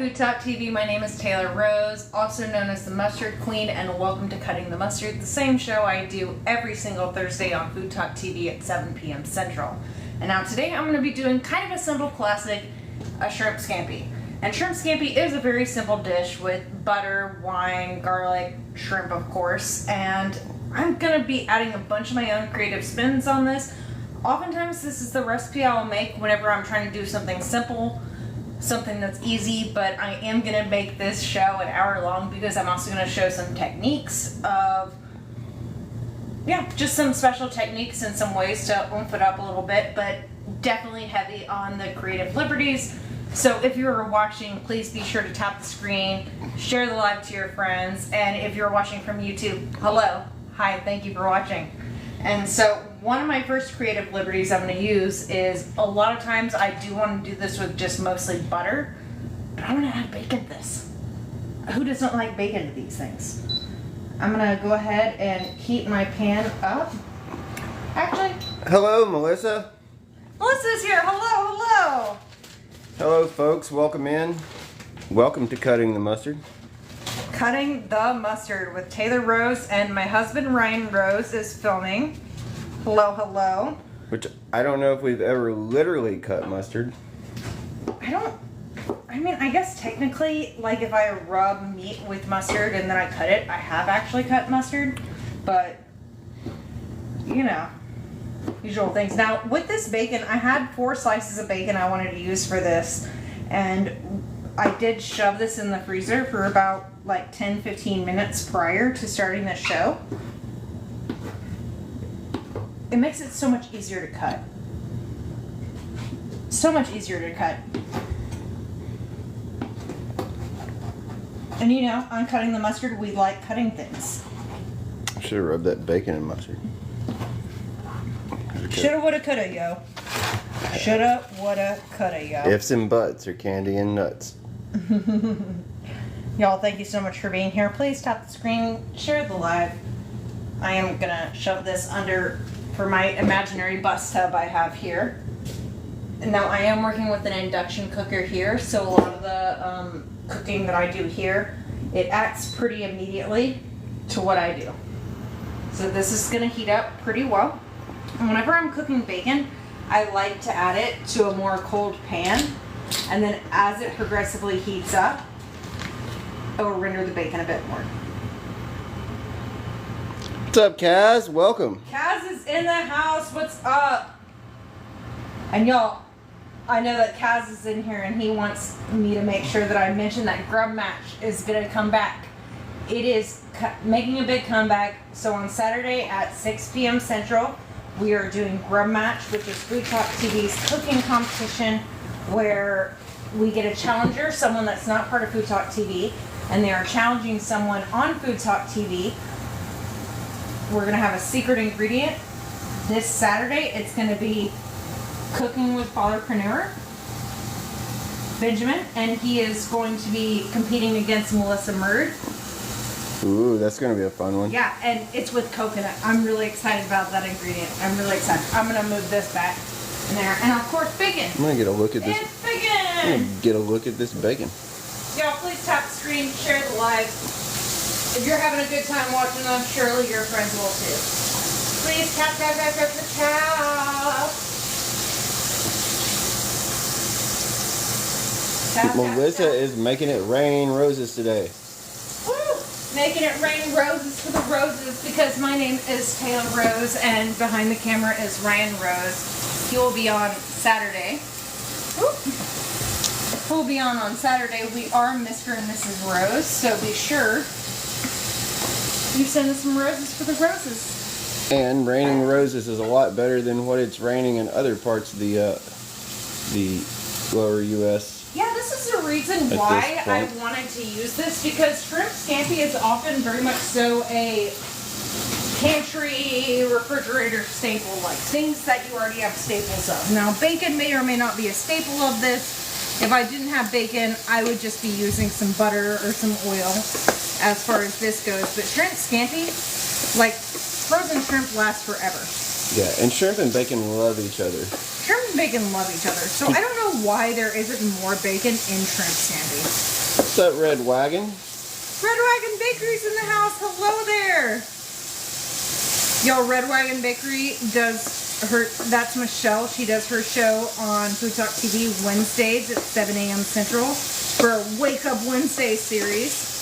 Food Talk TV. My name is Taylor Rose, also known as the Mustard Queen, and welcome to Cutting the Mustard, the same show I do every single Thursday on Food Talk TV at 7 p.m. Central. And now today I'm going to be doing kind of a simple classic, a shrimp scampi. And shrimp scampi is a very simple dish with butter, wine, garlic, shrimp of course, and I'm going to be adding a bunch of my own creative spins on this. Oftentimes this is the recipe I'll make whenever I'm trying to do something simple, something that's easy, but I am going to make this show an hour long because I'm also going to show some techniques of, just some special techniques and some ways to oomph it up a little bit, but definitely heavy on the creative liberties. So if you're watching, please be sure to tap the screen, share the live to your friends, and if you're watching from YouTube, hello, hi, thank you for watching. And so one of my first creative liberties I'm going to use is, a lot of times I do want to do this with just mostly butter, but I'm going to add bacon to this. Who doesn't like bacon to these things? I'm going to go ahead and heat my pan up. Actually. Hello, Melissa. Melissa's here. Hello, hello. Hello, folks. Welcome in. Welcome to Cutting the Mustard. Cutting the Mustard with Taylor Rose, and my husband Ryan Rose is filming. Hello, hello. Which I don't know if we've ever literally cut mustard. I guess technically, like if I rub meat with mustard and then I cut it, I have actually cut mustard, but you know, usual things. Now with this bacon, I had 4 slices of bacon I wanted to use for this, and I did shove this in the freezer for about like 10-15 minutes prior to starting the show. It makes it so much easier to cut. So much easier to cut. And you know, on Cutting the Mustard, we like cutting things. Should have rubbed that bacon in mustard. Shoulda, woulda, coulda, yo. Shoulda, woulda, coulda, yo. Ifs and buts are candy and nuts. Y'all, thank you so much for being here. Please tap the screen, share the live. I am gonna shove this under for my imaginary bus tub I have here. And now I am working with an induction cooker here, so a lot of the cooking that I do here, it acts pretty immediately to what I do. So this is gonna heat up pretty well. And whenever I'm cooking bacon, I like to add it to a more cold pan, and then as it progressively heats up, it will render the bacon a bit more. What's up, Kaz? Welcome. Kaz is in the house. What's up? And y'all, I know that Kaz is in here and he wants me to make sure that I mention that Grub Match is going to come back. It is making a big comeback. So on Saturday at 6 p.m. Central, we are doing Grub Match, which is Food Talk TV's cooking competition, where we get a challenger, someone that's not part of Food Talk TV, and they are challenging someone on Food Talk TV. We're going to have a secret ingredient this Saturday. It's going to be Cooking with Fatherpreneur Benjamin, and he is going to be competing against Melissa Murd. Ooh, that's going to be a fun one. Yeah, and it's with coconut. I'm really excited about that ingredient. I'm really excited. I'm going to move this back in there. And of course, bacon. I'm going to get a look at this. It's bacon! I'm going to get a look at this bacon. Y'all, please tap the screen, share the live. If you're having a good time watching them, surely your friends will too. Please tap, tap, tap, tap, tap. Tap, Melissa tap, tap. is making it rain roses today. Woo! Making it rain roses for the roses, because my name is Taylor Rose and behind the camera is Ryan Rose. He will be on Saturday. He'll be on Saturday. We are Mr. and Mrs. Rose, so be sure you send us some roses for the roses. And raining roses is a lot better than what it's raining in other parts of the lower U.S. Yeah, this is the reason why I wanted to use this, because shrimp scampi is often very much so a pantry, refrigerator staple, like things that you already have staples of. Now, bacon may or may not be a staple of this. If I didn't have bacon, I would just be using some butter or some oil as far as this goes. But shrimp scampi, like frozen shrimp, lasts forever. Yeah, and shrimp and bacon love each other. Shrimp and bacon love each other, so I don't know why there isn't more bacon in shrimp, Scampi. What's that red wagon? Red Wagon Bakery's in the house. Hello there. Yo, Red Wagon Bakery does that's Michelle. She does her show on FoodtokTV Wednesdays at 7 a.m. Central for a Wake Up Wednesday series.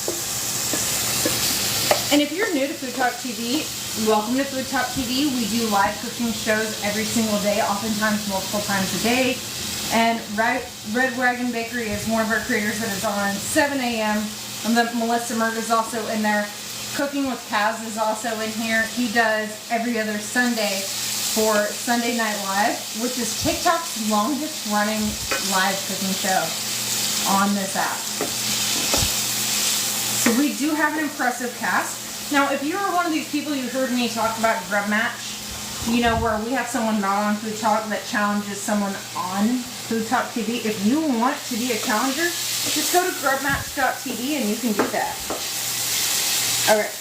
And if you're new to FoodtokTV, welcome to FoodtokTV. We do live cooking shows every single day, oftentimes multiple times a day. And Red Wagon Bakery is one of our creators that is on 7 a.m. And then Melissa Mert is also in there. Cooking with Kaz is also in here. He does every other Sunday for Sunday Night Live, which is TikTok's longest running live cooking show on this app. So we do have an impressive cast. Now, if you are one of these people you heard me talk about Grub Match, you know, where we have someone not on Food Talk that challenges someone on FoodtokTV. If you want to be a challenger, just go to grubmatch.tv and you can do that. Alright.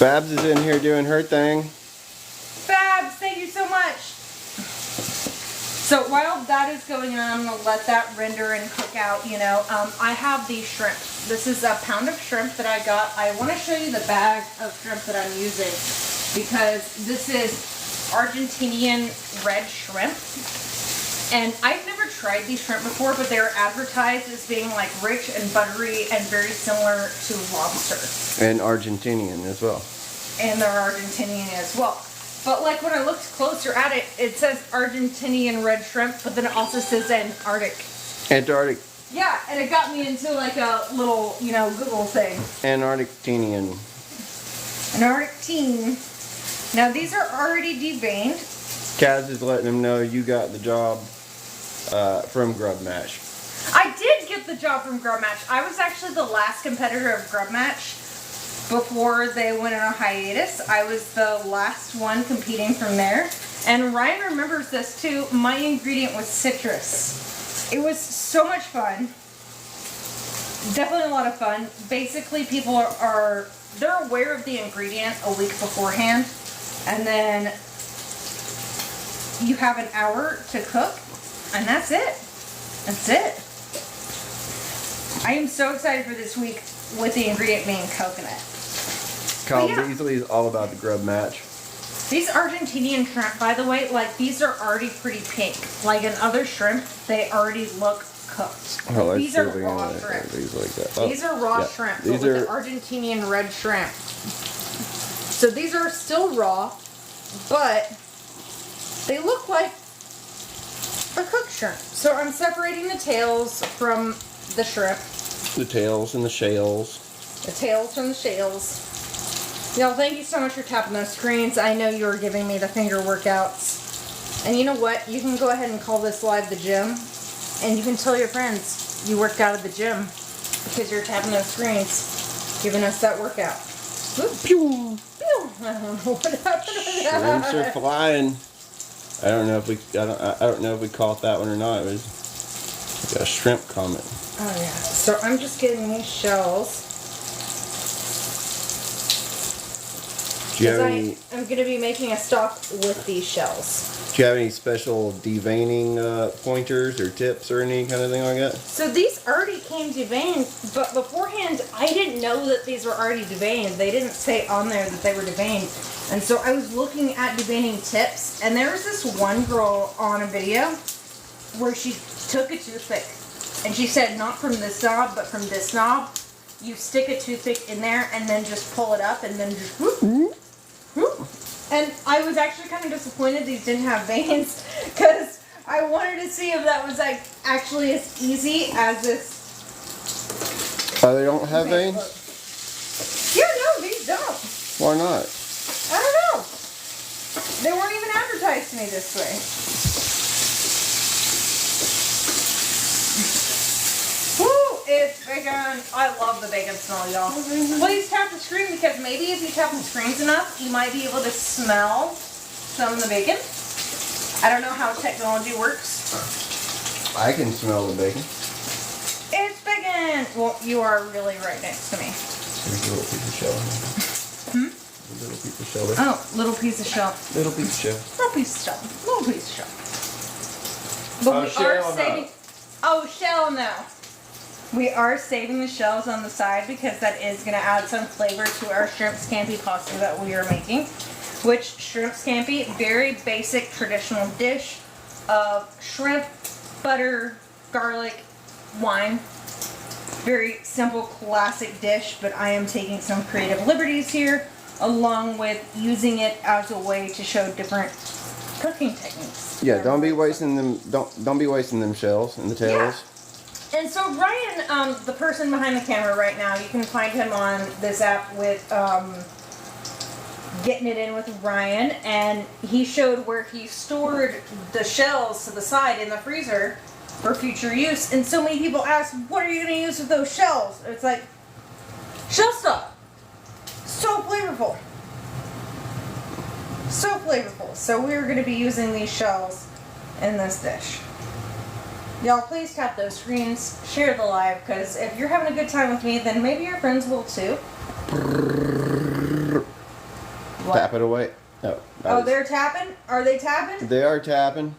Babs is in here doing her thing. Babs, thank you so much. So while that is going on, I'm going to let that render and cook out, you know. I have these shrimp. This is a pound of shrimp that I got. I want to show you the bag of shrimp that I'm using because this is Argentinian red shrimp. And I've never tried these shrimp before, but they're advertised as being like rich and buttery and very similar to lobster. And Argentinian as well. And they're Argentinian as well. But like when I looked closer at it, it says Argentinian red shrimp, but then it also says Antarctic. Antarctic. Yeah, and it got me into like a little, you know, Google thing. Antarctinian. Antarctine. Now these are already deveined. Kaz is letting them know you got the job from Grub Match. I did get the job from Grub Match. I was actually the last competitor of Grub Match before they went on a hiatus. I was the last one competing from there. And Ryan remembers this too. My ingredient was citrus. It was so much fun. Definitely a lot of fun. Basically, people they're aware of the ingredient a week beforehand. And then you have an hour to cook. And that's it. That's it. I am so excited for this week with the ingredient being coconut. Kyle Beasley is all about the Grub Match. These Argentinian shrimp, by the way, like these are already pretty pink. Like in other shrimp, they already look cooked. Oh, these are raw shrimp. These like that. Oh, these are raw shrimp, but with the Argentinian red shrimp. So these are still raw, but they look like a cooked shrimp. So I'm separating the tails from the shrimp. The tails and the shells. The tails from the shells. Y'all, thank you so much for tapping those screens. I know you were giving me the finger workouts. And you know what? You can go ahead and call this live the gym. And you can tell your friends you worked out at the gym because you're tapping those screens, giving us that workout. Ooh. Pew! Pew! I don't know what happened to that. Shrimps are flying. I don't know if we caught that one or not. It was like a shrimp comment. Oh yeah. So I'm just getting these shells. I'm going to be making a stock with these shells. Do you have any special deveining pointers or tips or any kind of thing like that? So these already came deveined, but beforehand I didn't know that these were already deveined. They didn't say on there that they were deveined. And so I was looking at deveining tips, and there was this one girl on a video where she took a toothpick, and she said not from this knob, but from this knob. You stick a toothpick in there and then just pull it up and then just whoop, whoop. And I was actually kind of disappointed these didn't have veins because I wanted to see if that was like actually as easy as this. Oh, they don't have veins? Yeah, no, these don't. Why not? I don't know. They weren't even advertised to me this way. It's bacon. I love the bacon smell, y'all. Please tap the screen because maybe if you tap the screens enough, you might be able to smell some of the bacon. I don't know how technology works. I can smell the bacon. It's bacon. Well, you are really right next to me. There's a little piece of shell. A little piece of shell. Oh, little piece of shell. Little piece of shell. Little piece of shell. Little piece of shell. But Oh, we shell are no. saving. Oh, shell no. We are saving the shells on the side because that is going to add some flavor to our shrimp scampi pasta that we are making. Which shrimp scampi, very basic traditional dish of shrimp, butter, garlic, wine. Very simple, classic dish, but I am taking some creative liberties here, along with using it as a way to show different cooking techniques. Yeah, don't be wasting them. Don't be wasting them shells and the tails. Yeah. And so Ryan, the person behind the camera right now, you can find him on this app with Getting It In with Ryan, and he showed where he stored the shells to the side in the freezer for future use. And so many people ask, what are you going to use with those shells? It's like, shell stuff. So flavorful. So flavorful. So we're going to be using these shells in this dish. Y'all, please tap those screens, share the live, because if you're having a good time with me, then maybe your friends will too. What? Tap it away. No. Oh, they're tapping? Are they tapping? They are tapping.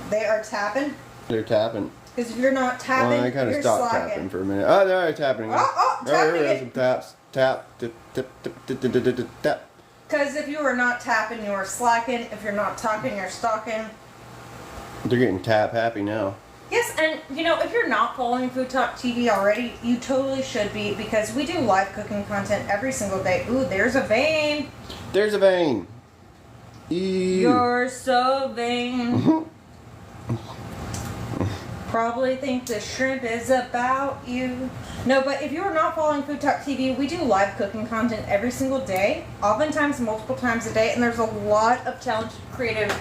They are tapping? They're tapping. Because if you're not tapping, Well, I kind of you're stopped slacking. tapping for a minute. Oh, they're tapping. Tapping here it. some taps. Tap. Tap. Tap. Tap. Tap. Tap. Tap. Because if you are not tapping, you are slacking. If you're not talking, you're stalking. They're getting tap happy now. Yes, and you know, if you're not following Food Talk TV already, you totally should be, because we do live cooking content every single day. Ooh, there's a vein. There's a vein. Ew. You're so vain. Probably think the shrimp is about you. No, but if you are not following Food Talk TV, we do live cooking content every single day, oftentimes multiple times a day, and there's a lot of talented, creative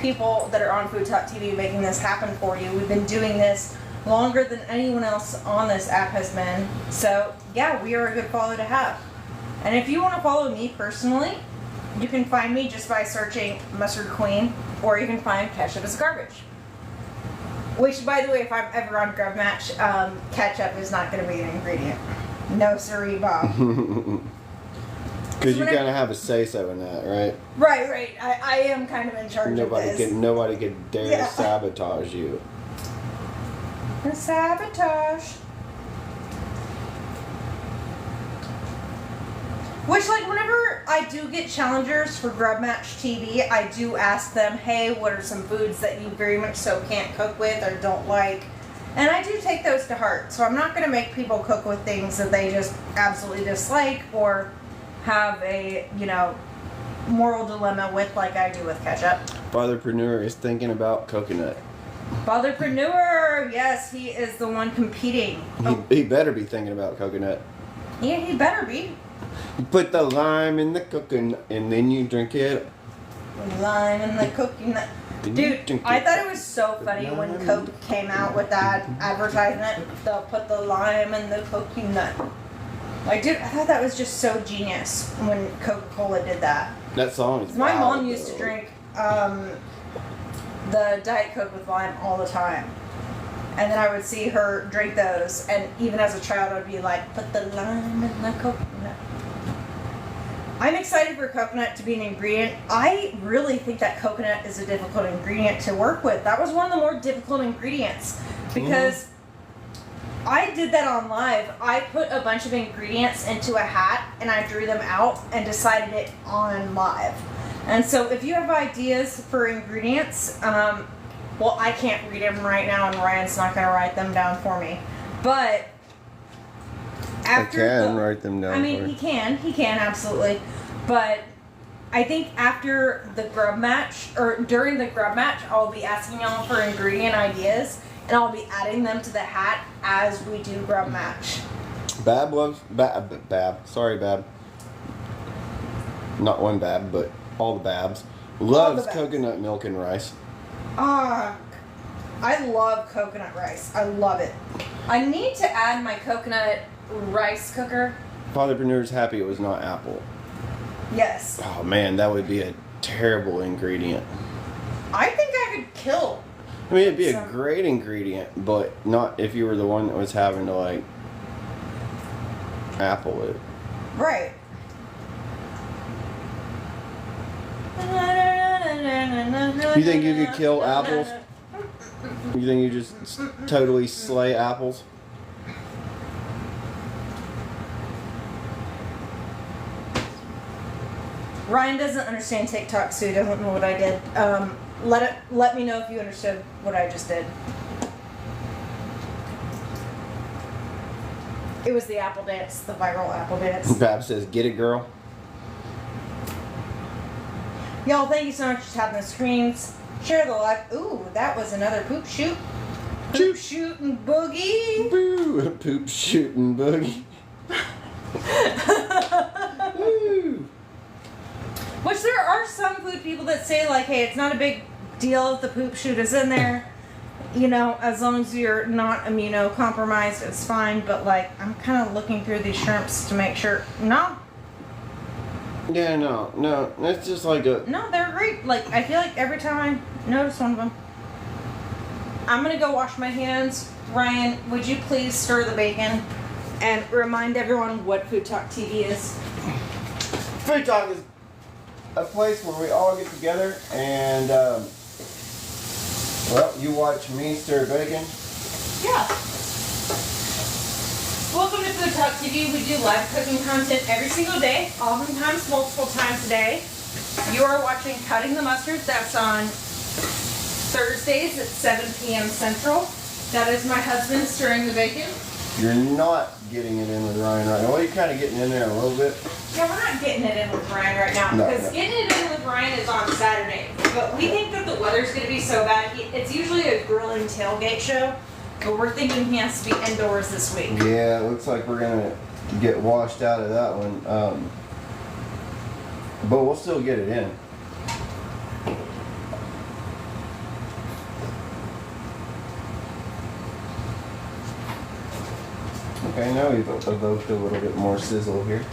people that are on Food Talk TV making this happen for you. We've been doing this longer than anyone else on this app has been. So yeah, we are a good follow to have. And if you want to follow me personally, you can find me just by searching Mustard Queen, or you can find Ketchup is Garbage. Which, by the way, if I'm ever on Grub Match, ketchup is not going to be an ingredient. No siree, Bob. Because you kind of have a say-so in that, right? Right. I am kind of in charge of this. Nobody could dare sabotage you. Sabotage. Which, like, whenever I do get challengers for Grub Match TV, I do ask them, hey, what are some foods that you very much so can't cook with or don't like? And I do take those to heart. So I'm not going to make people cook with things that they just absolutely dislike or have a, you know, moral dilemma with, like I do with ketchup. Fatherpreneur is thinking about coconut. Fatherpreneur, yes, he is the one competing. He better be thinking about coconut. Yeah, he better be. You put the lime in the coconut and then you drink it. Lime in the coconut. Dude, I thought it was so funny when Coke came out with that advertisement. They'll put the lime in the coconut. Like, dude, I thought that was just so genius when Coca-Cola did that. That song is My wild, mom used to though. drink the Diet Coke with lime all the time. And then I would see her drink those, and even as a child, I'd be like, put the lime in the coconut. I'm excited for coconut to be an ingredient. I really think that coconut is a difficult ingredient to work with. That was one of the more difficult ingredients because I did that on live. I put a bunch of ingredients into a hat and I drew them out and decided it on live. And so if you have ideas for ingredients, well, I can't read them right now and Ryan's not going to write them down for me. But after I can write them down. I mean, for he can absolutely. But I think after the grub match, or during the grub match, I'll be asking y'all for ingredient ideas, and I'll be adding them to the hat as we do grub match. Bab loves Bab. Sorry, Bab. Not one Bab, but all the Babs loves coconut milk and rice. I love coconut rice. I love it. I need to add my coconut rice cooker. Fatherpreneur's happy it was not apple. Yes. Oh man, that would be a terrible ingredient. I think I could kill. I mean, it'd be a great ingredient, but not if you were the one that was having to like apple it. Right. You think you could kill apples? You think you just totally slay apples? Ryan doesn't understand TikTok, so he doesn't know what I did. Let me know if you understood what I just did. It was the apple dance, the viral apple dance. Bab says, "Get it, girl." Y'all, thank you so much for tapping the screens. Share the live. Ooh, that was another poop shoot. Poop shooting boogie. Boo! Poop shooting boogie. Woo. Which there are some food people that say like, hey, it's not a big deal if the poop shoot is in there. You know, as long as you're not immunocompromised, it's fine. But like, I'm kind of looking through these shrimps to make sure. No. Yeah, no. That's just like a... No, they're great. Like, I feel like every time I notice one of them. I'm going to go wash my hands. Ryan, would you please stir the bacon and remind everyone what Food Talk TV is? Food Talk is a place where we all get together and, well, you watch me stir bacon. Yeah. Welcome to Food Talk TV. We do live cooking content every single day, oftentimes multiple times a day. You are watching Cutting the Mustard. That's on Thursdays at 7 p.m. Central. That is my husband stirring the bacon. You're not getting it in with Ryan right now. Well, you're kind of getting in there a little bit. Yeah, we're not getting it in with Ryan right now because getting it in with Ryan is on Saturday. But we think that the weather's going to be so bad. It's usually a grilling tailgate show, but we're thinking he has to be indoors this week. Yeah, it looks like we're going to get washed out of that one. But we'll still get it in. Okay, now we've evoked a little bit more sizzle here.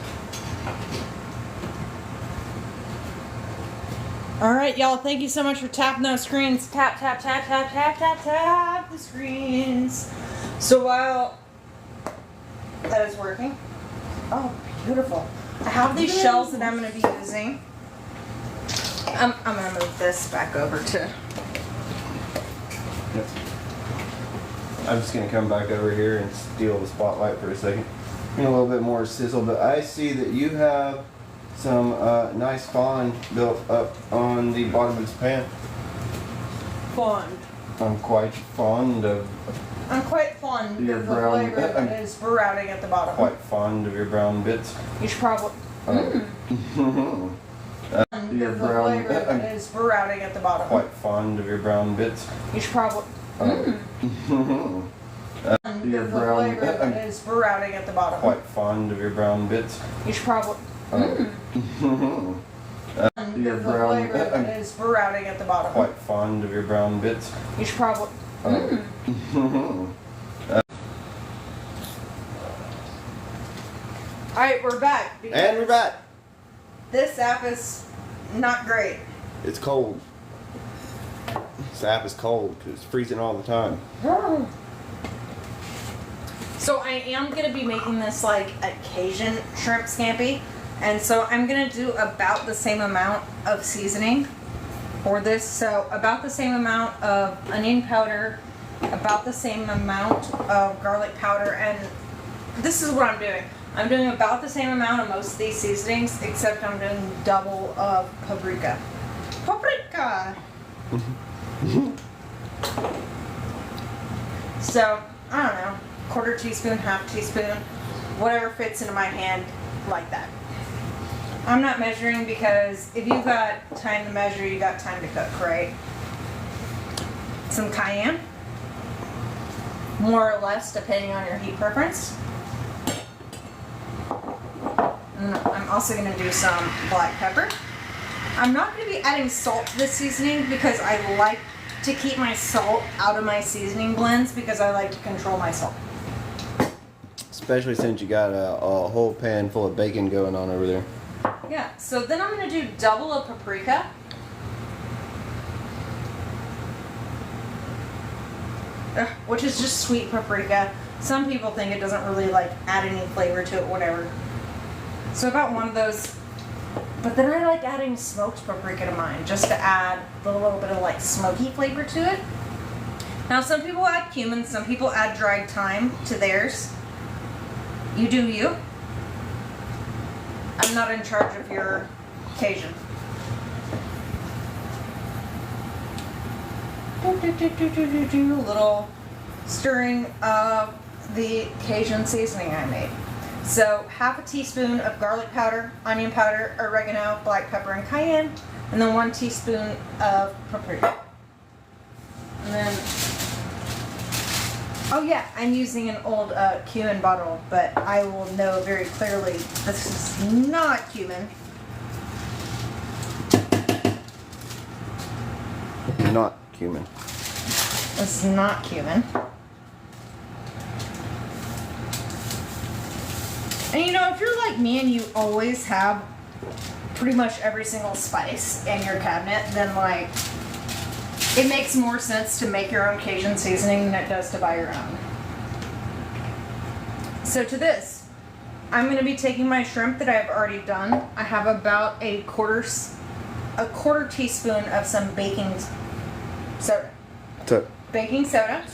All right, y'all, thank you so much for tapping those screens. Tap, tap, tap, tap, tap, tap, tap the screens. So while that is working, oh, beautiful. I have these shells that I'm going to be using. I'm going to move this back over to... Yep. I'm just going to come back over here and steal the spotlight for a second. Get a little bit more sizzle, but I see that you have some nice fond built up on the bottom of this pan. Fond. I'm quite fond of... I'm quite fond of your the brown... flavor that is sprouting at the bottom. Quite fond of your brown bits. You should probably... Your the brown... flavor that is sprouting at the bottom. Quite fond of your brown bits. You should probably... Your the brown... flavor that is sprouting at the bottom. Quite fond of your brown bits. You should probably... Your the brown... flavor that is sprouting at the bottom. Quite fond of your brown bits. You should probably... Alright, we're back. And we're back. This app is not great. It's cold. This app is cold because it's freezing all the time. So I am going to be making this like a Cajun shrimp scampi. And so I'm going to do about the same amount of seasoning for this. So about the same amount of onion powder, about the same amount of garlic powder. And this is what I'm doing. I'm doing about the same amount of most of these seasonings, except I'm doing double of paprika. Paprika! So, I don't know, quarter teaspoon, half teaspoon, whatever fits into my hand like that. I'm not measuring because if you've got time to measure, you got time to cook, right? Some cayenne, more or less depending on your heat preference. And I'm also going to do some black pepper. I'm not going to be adding salt to this seasoning because I like to keep my salt out of my seasoning blends because I like to control my salt. Especially since you got a whole pan full of bacon going on over there. Yeah, so then I'm going to do double of paprika. Which is just sweet paprika. Some people think it doesn't really like add any flavor to it, whatever. So about one of those But then I like adding smoked paprika to mine just to add a little bit of like smoky flavor to it. Now some people add cumin, some people add dried thyme to theirs. You do you. I'm not in charge of your Cajun. A little stirring of the Cajun seasoning I made. So half a teaspoon of garlic powder, onion powder, oregano, black pepper, and cayenne, and then 1 teaspoon of paprika. And then, oh yeah, I'm using an old cumin bottle, but I will know very clearly this is not cumin. Not cumin. This is not cumin. And you know, if you're like me and you always have pretty much every single spice in your cabinet, then like, it makes more sense to make your own Cajun seasoning than it does to buy your own. So to this, I'm going to be taking my shrimp that I've already done. I have about a quarter teaspoon of some baking soda. Baking soda.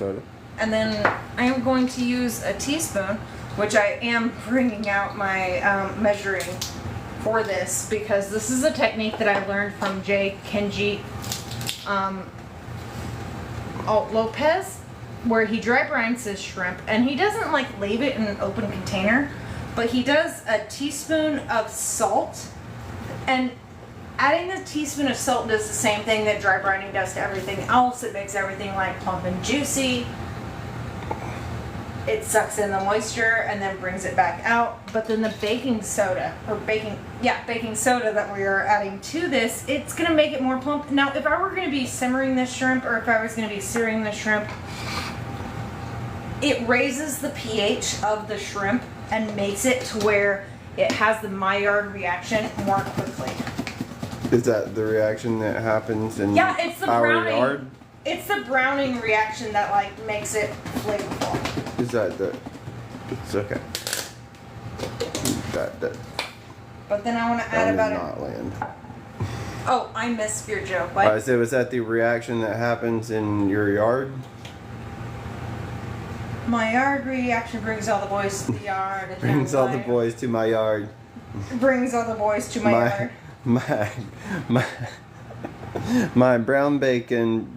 And then I am going to use a teaspoon, which I am bringing out my measuring for this because this is a technique that I learned from Kenji Lopez, where he dry brines his shrimp, and he doesn't like leave it in an open container, but he does a teaspoon of salt, and adding the teaspoon of salt does the same thing that dry brining does to everything else. It makes everything like plump and juicy. It sucks in the moisture and then brings it back out. But then the baking soda that we are adding to this, it's gonna make it more plump. Now, if I were gonna be simmering this shrimp, or if I was gonna be searing the shrimp, it raises the pH of the shrimp and makes it to where it has the Maillard reaction more quickly. Is that the reaction that happens in it's the our browning. yard? It's the browning reaction that like makes it flavorful. Is that the? It's okay. That. But then I want to add about not land. Oh, I missed your joke. I said, was that the reaction that happens in your yard? My yard reaction brings all the boys to the yard. And Brings all the boys to my yard. Brings all the boys to my yard. My brown bacon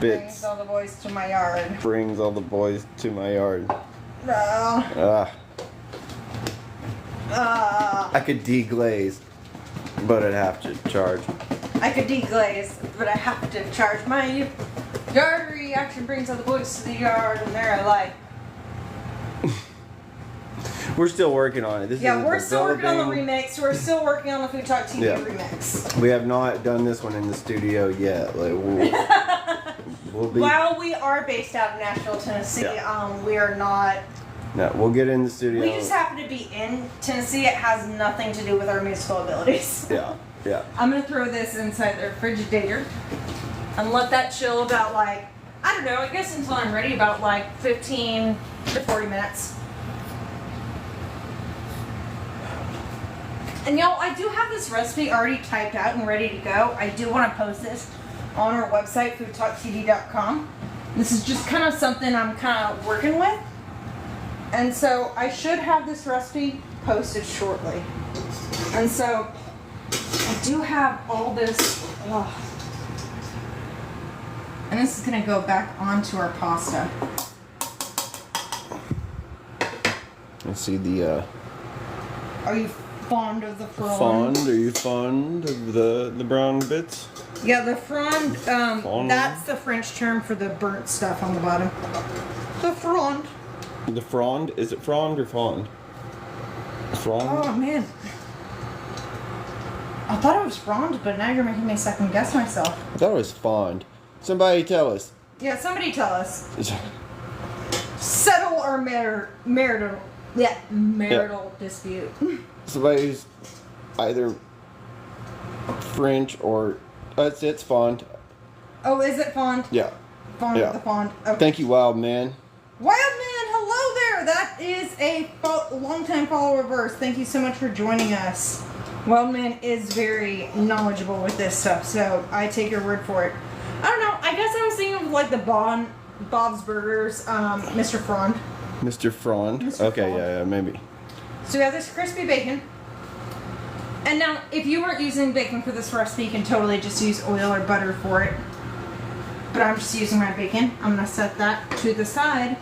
bits. Brings all the boys to my yard. Brings all the boys to my yard. No. I could deglaze, but I'd have to charge. I could deglaze, but I have to charge. My yard reaction brings all the boys to the yard, and they're like. We're still working on it. We're still working on the remix. We're still working on the Food Talk TV remix. We have not done this one in the studio yet. Like we'll be. While we are based out of Nashville, Tennessee, we are not. No, we'll get in the studio. We just happen to be in Tennessee. It has nothing to do with our musical abilities. Yeah. I'm gonna throw this inside the refrigerator and let that chill about like, I don't know, I guess until I'm ready, about like 15 to 40 minutes. And y'all, I do have this recipe already typed out and ready to go. I do want to post this on our website, FoodtokTV.com. This is just kind of something I'm kind of working with. And so I should have this recipe posted shortly. And so I do have all this. And this is going to go back onto our pasta. Let's see the. Are you fond of the frond? Fond? Are you fond of the brown bits? Yeah, the frond. That's the French term for the burnt stuff on the bottom. The frond. The frond? Is it frond or fond? Frond? Oh man. I thought it was frond, but now you're making me second guess myself. I thought it was fond. Somebody tell us. Yeah, somebody tell us. Settle our marital dispute. Somebody who's either French or it's fond. Oh, is it fond? Yeah. Fond of the fond. Okay. Thank you, Wild Man. Wild Man, hello there. That is a longtime follower of ours. Thank you so much for joining us. Weldman is very knowledgeable with this stuff, so I take your word for it. I don't know. I guess I was thinking of like the Bob's Burgers, Mr. Frond. Mr. Frond. Mr. Okay, Frond. yeah, maybe. So we have this crispy bacon. And now, if you weren't using bacon for this recipe, you can totally just use oil or butter for it. But I'm just using my bacon. I'm gonna set that to the side.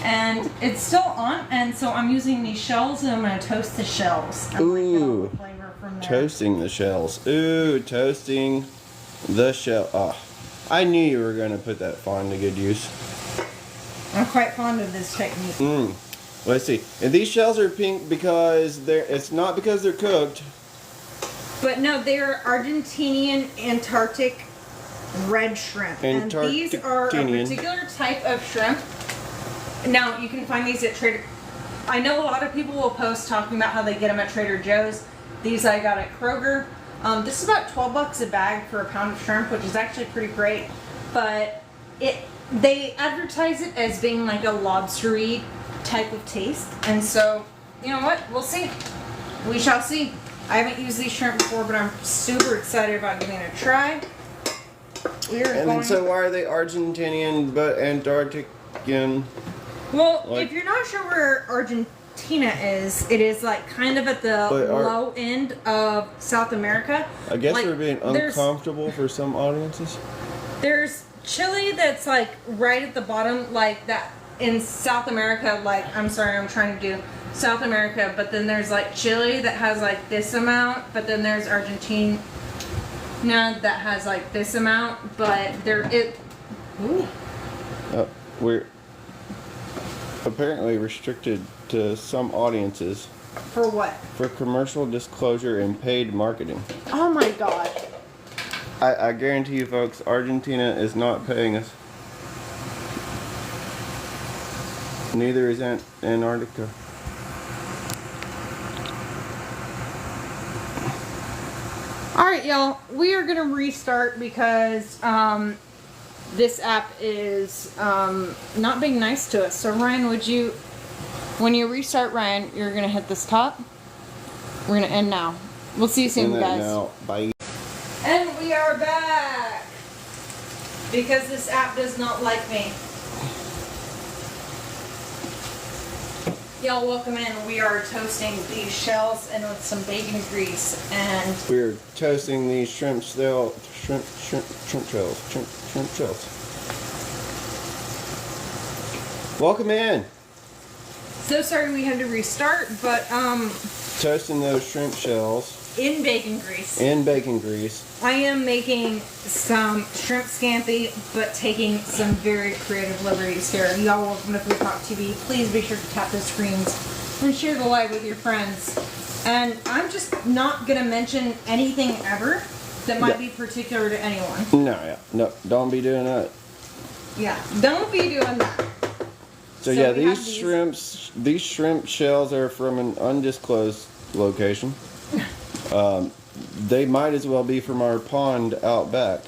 And it's still on, and so I'm using these shells, and I'm gonna toast the shells. And like, get all the flavor from there. Toasting the shells. Ooh, toasting the shell. Oh, I knew you were gonna put that fond to good use. I'm quite fond of this technique. Let's see. And these shells are pink because it's not because they're cooked. But no, they're Argentinian Antarctic red shrimp. And these are a particular type of shrimp. Now, you can find these at Trader... I know a lot of people will post talking about how they get them at Trader Joe's. These I got at Kroger. This is about 12 bucks a bag for a pound of shrimp, which is actually pretty great. But they advertise it as being like a lobstery type of taste. And so, you know what? We'll see. We shall see. I haven't used these shrimp before, but I'm super excited about giving it a try. So why are they Argentinian but Antarctican? Well, if you're not sure where Argentina is, it is like kind of at the low end of South America. I guess like, we're being uncomfortable for some audiences. There's Chile that's like right at the bottom, like that in South America. Like, I'm sorry, I'm trying to do South America, but then there's like Chile that has like this amount, but then there's Argentina that has like this amount, but we're apparently restricted to some audiences. For what? For commercial disclosure and paid marketing. Oh my god. I guarantee you folks, Argentina is not paying us. Neither is Antarctica. Alright, y'all. We are going to restart because this app is not being nice to us. So Ryan, when you restart, Ryan, you're going to hit this top. We're going to end now. We'll see you soon, guys. Now. Bye. And we are back. Because this app does not like me. Y'all, welcome in. We are toasting these shells and with some bacon grease, and we're toasting these shrimp shells. Welcome in. So sorry we had to restart, but toasting those shrimp shells in bacon grease. In bacon grease. I am making some shrimp scampi, but taking some very creative liberties here. Y'all, welcome to FoodtokTV. Please be sure to tap the screens and share the live with your friends. And I'm just not gonna mention anything ever that might be particular to anyone. No, don't be doing that. Yeah, don't be doing that. So yeah, these shrimp shells are from an undisclosed location. They might as well be from our pond out back.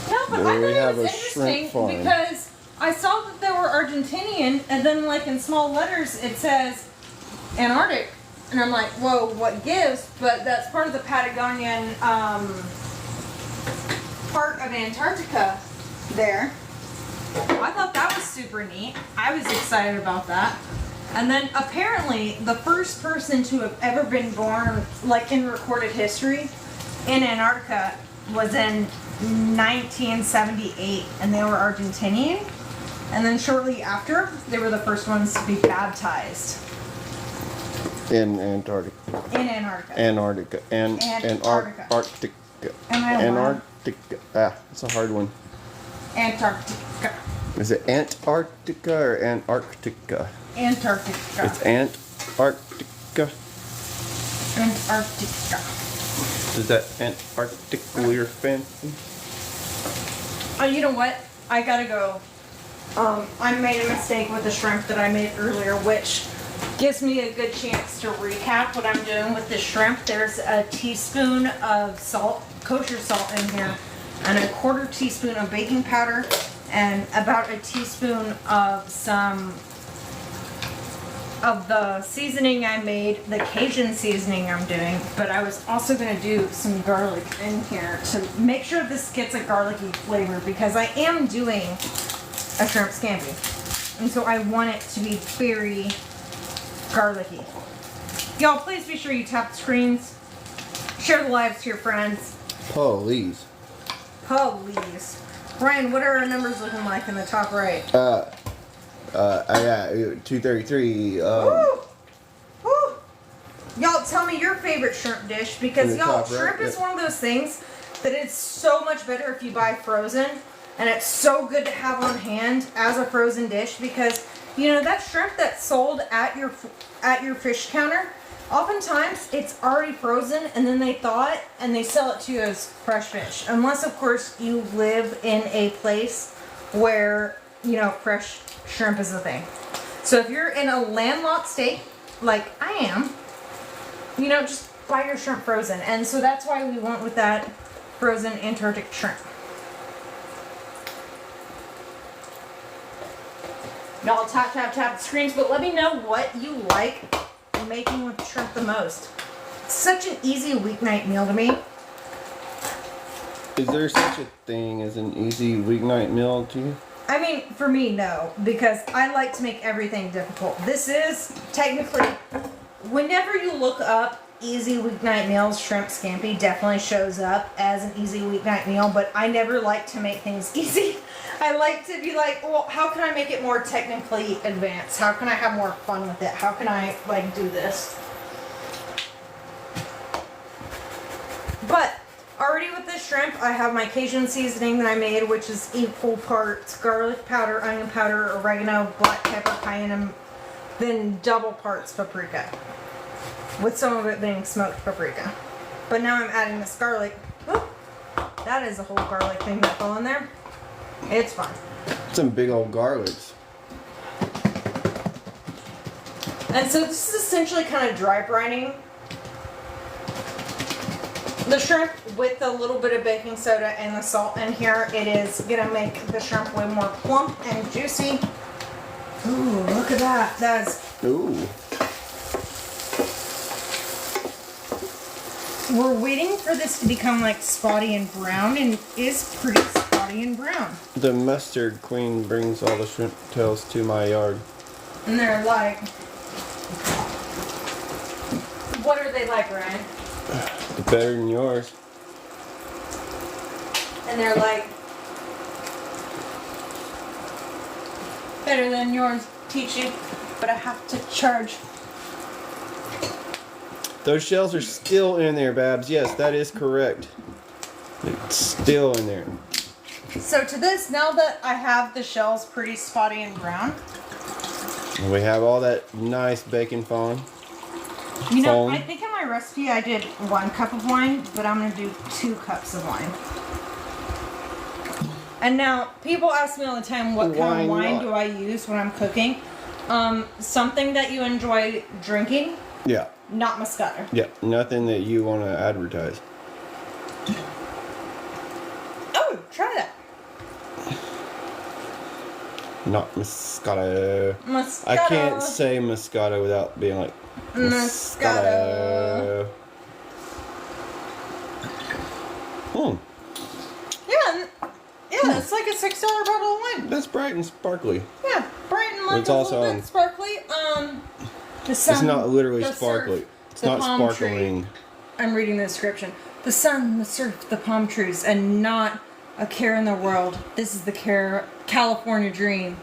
No, but I thought it was interesting because I saw that they were Argentinian, and then like in small letters it says Antarctic, and I'm like, whoa, what gives? But that's part of the Patagonian part of Antarctica there. I thought that was super neat. I was excited about that. And then apparently the first person to have ever been born, like in recorded history, in Antarctica was in 1978, and they were Argentinian. And then shortly after, they were the first ones to be baptized. In Antarctica. In Antarctica. Antarctica. Antarctica. Antarctica. It's a hard one. Antarctica. Is it Antarctica or Antarctica? Antarctica. It's Antarctica. Antarctica. Is that Antarctica your fancy? Oh, you know what? I gotta go. I made a mistake with the shrimp that I made earlier, which gives me a good chance to recap what I'm doing with the shrimp. There's a teaspoon of salt, kosher salt in here, and a 1/4 teaspoon of baking powder, and about a teaspoon of some of the seasoning I made, the Cajun seasoning I'm doing, but I was also going to do some garlic in here to make sure this gets a garlicky flavor because I am doing a shrimp scampi. And so I want it to be very garlicky. Y'all, please be sure you tap the screens, share the lives to your friends. Please. Please. Ryan, what are our numbers looking like in the top right? I got 233. Woo! Woo! Y'all, tell me your favorite shrimp dish because y'all, shrimp is one of those things that it's so much better if you buy frozen, and it's so good to have on hand as a frozen dish because you know that shrimp that's sold at your fish counter, oftentimes it's already frozen and then they thaw it and they sell it to you as fresh fish, unless of course you live in a place where you know fresh shrimp is the thing. So if you're in a landlocked state like I am, you know, just buy your shrimp frozen. And so that's why we went with that frozen Antarctic shrimp. Y'all tap the screens, but let me know what you like making with shrimp the most. It's such an easy weeknight meal to me. Is there such a thing as an easy weeknight meal to you? I mean, for me, no, because I like to make everything difficult. This is technically, whenever you look up easy weeknight meals, shrimp scampi definitely shows up as an easy weeknight meal, but I never like to make things easy. I like to be like, well, how can I make it more technically advanced? How can I have more fun with it? How can I, like, do this? But already with this shrimp, I have my Cajun seasoning that I made, which is equal parts garlic powder, onion powder, oregano, black pepper, cayenne, and then double parts paprika. With some of it being smoked paprika. But now I'm adding this garlic. Oop, that is a whole garlic thing that fell in there. It's fine. Some big old garlics. And so this is essentially kind of dry brining the shrimp with a little bit of baking soda and the salt in here. It is gonna make the shrimp way more plump and juicy. Ooh, look at that. That's Ooh. We're waiting for this to become like spotty and brown, and it is pretty spotty and brown. The mustard queen brings all the shrimp tails to my yard. And they're like, what are they like, Ryan? Better than yours. And they're like, better than yours, teach you, but I have to charge. Those shells are still in there, Babs. Yes, that is correct. It's still in there. So to this, now that I have the shells pretty spotty and brown. And we have all that nice bacon fond. You know, I think in my recipe I did 1 cup of wine, but I'm going to do 2 cups of wine. And now, people ask me all the time, what kind of wine do I use when I'm cooking? Something that you enjoy drinking. Yeah. Not Moscato. Yeah, nothing that you want to advertise. Oh, try that. Not Moscato. Moscato. I can't say Moscato without being like Moscato. Yeah, it's like a $6 bottle of wine. That's bright and sparkly. Yeah, bright and like It's a also, little bit sparkly. The sun, it's not literally the sparkly. Surf, it's the not palm sparkling. Tree. I'm reading the description. The sun, the surf, the palm trees, and not a care in the world. This is the California dream.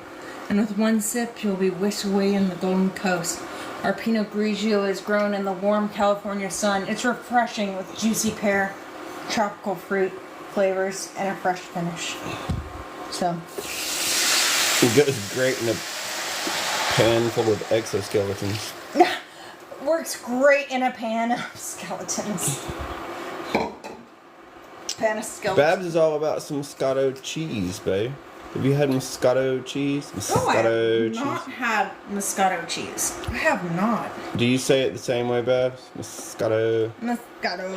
And with 1 sip, you'll be whisked away in the Golden Coast. Our Pinot Grigio is grown in the warm California sun. It's refreshing with juicy pear, tropical fruit flavors, and a fresh finish. So. It goes great in a pan full of exoskeletons. Works great in a pan of skeletons. Pan of skeletons. Babs is all about some Moscato cheese, babe. Have you had Moscato cheese? No, I have not had Moscato cheese. I have not. Do you say it the same way, Babs? Moscato. Moscato.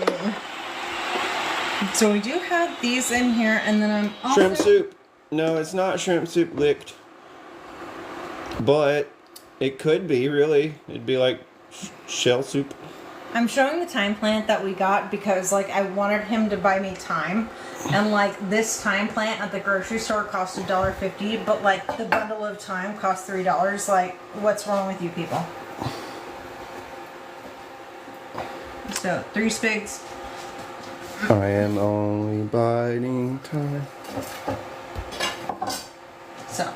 So we do have these in here, and then I'm also... Shrimp soup. No, it's not shrimp soup licked. But It could be, really. It'd be like shell soup. I'm showing the thyme plant that we got because, like, I wanted him to buy me thyme. And, like, this thyme plant at the grocery store cost $1.50, but, like, the bundle of thyme cost $3. Like, what's wrong with you people? So, 3 spigs. I am only biding time. So,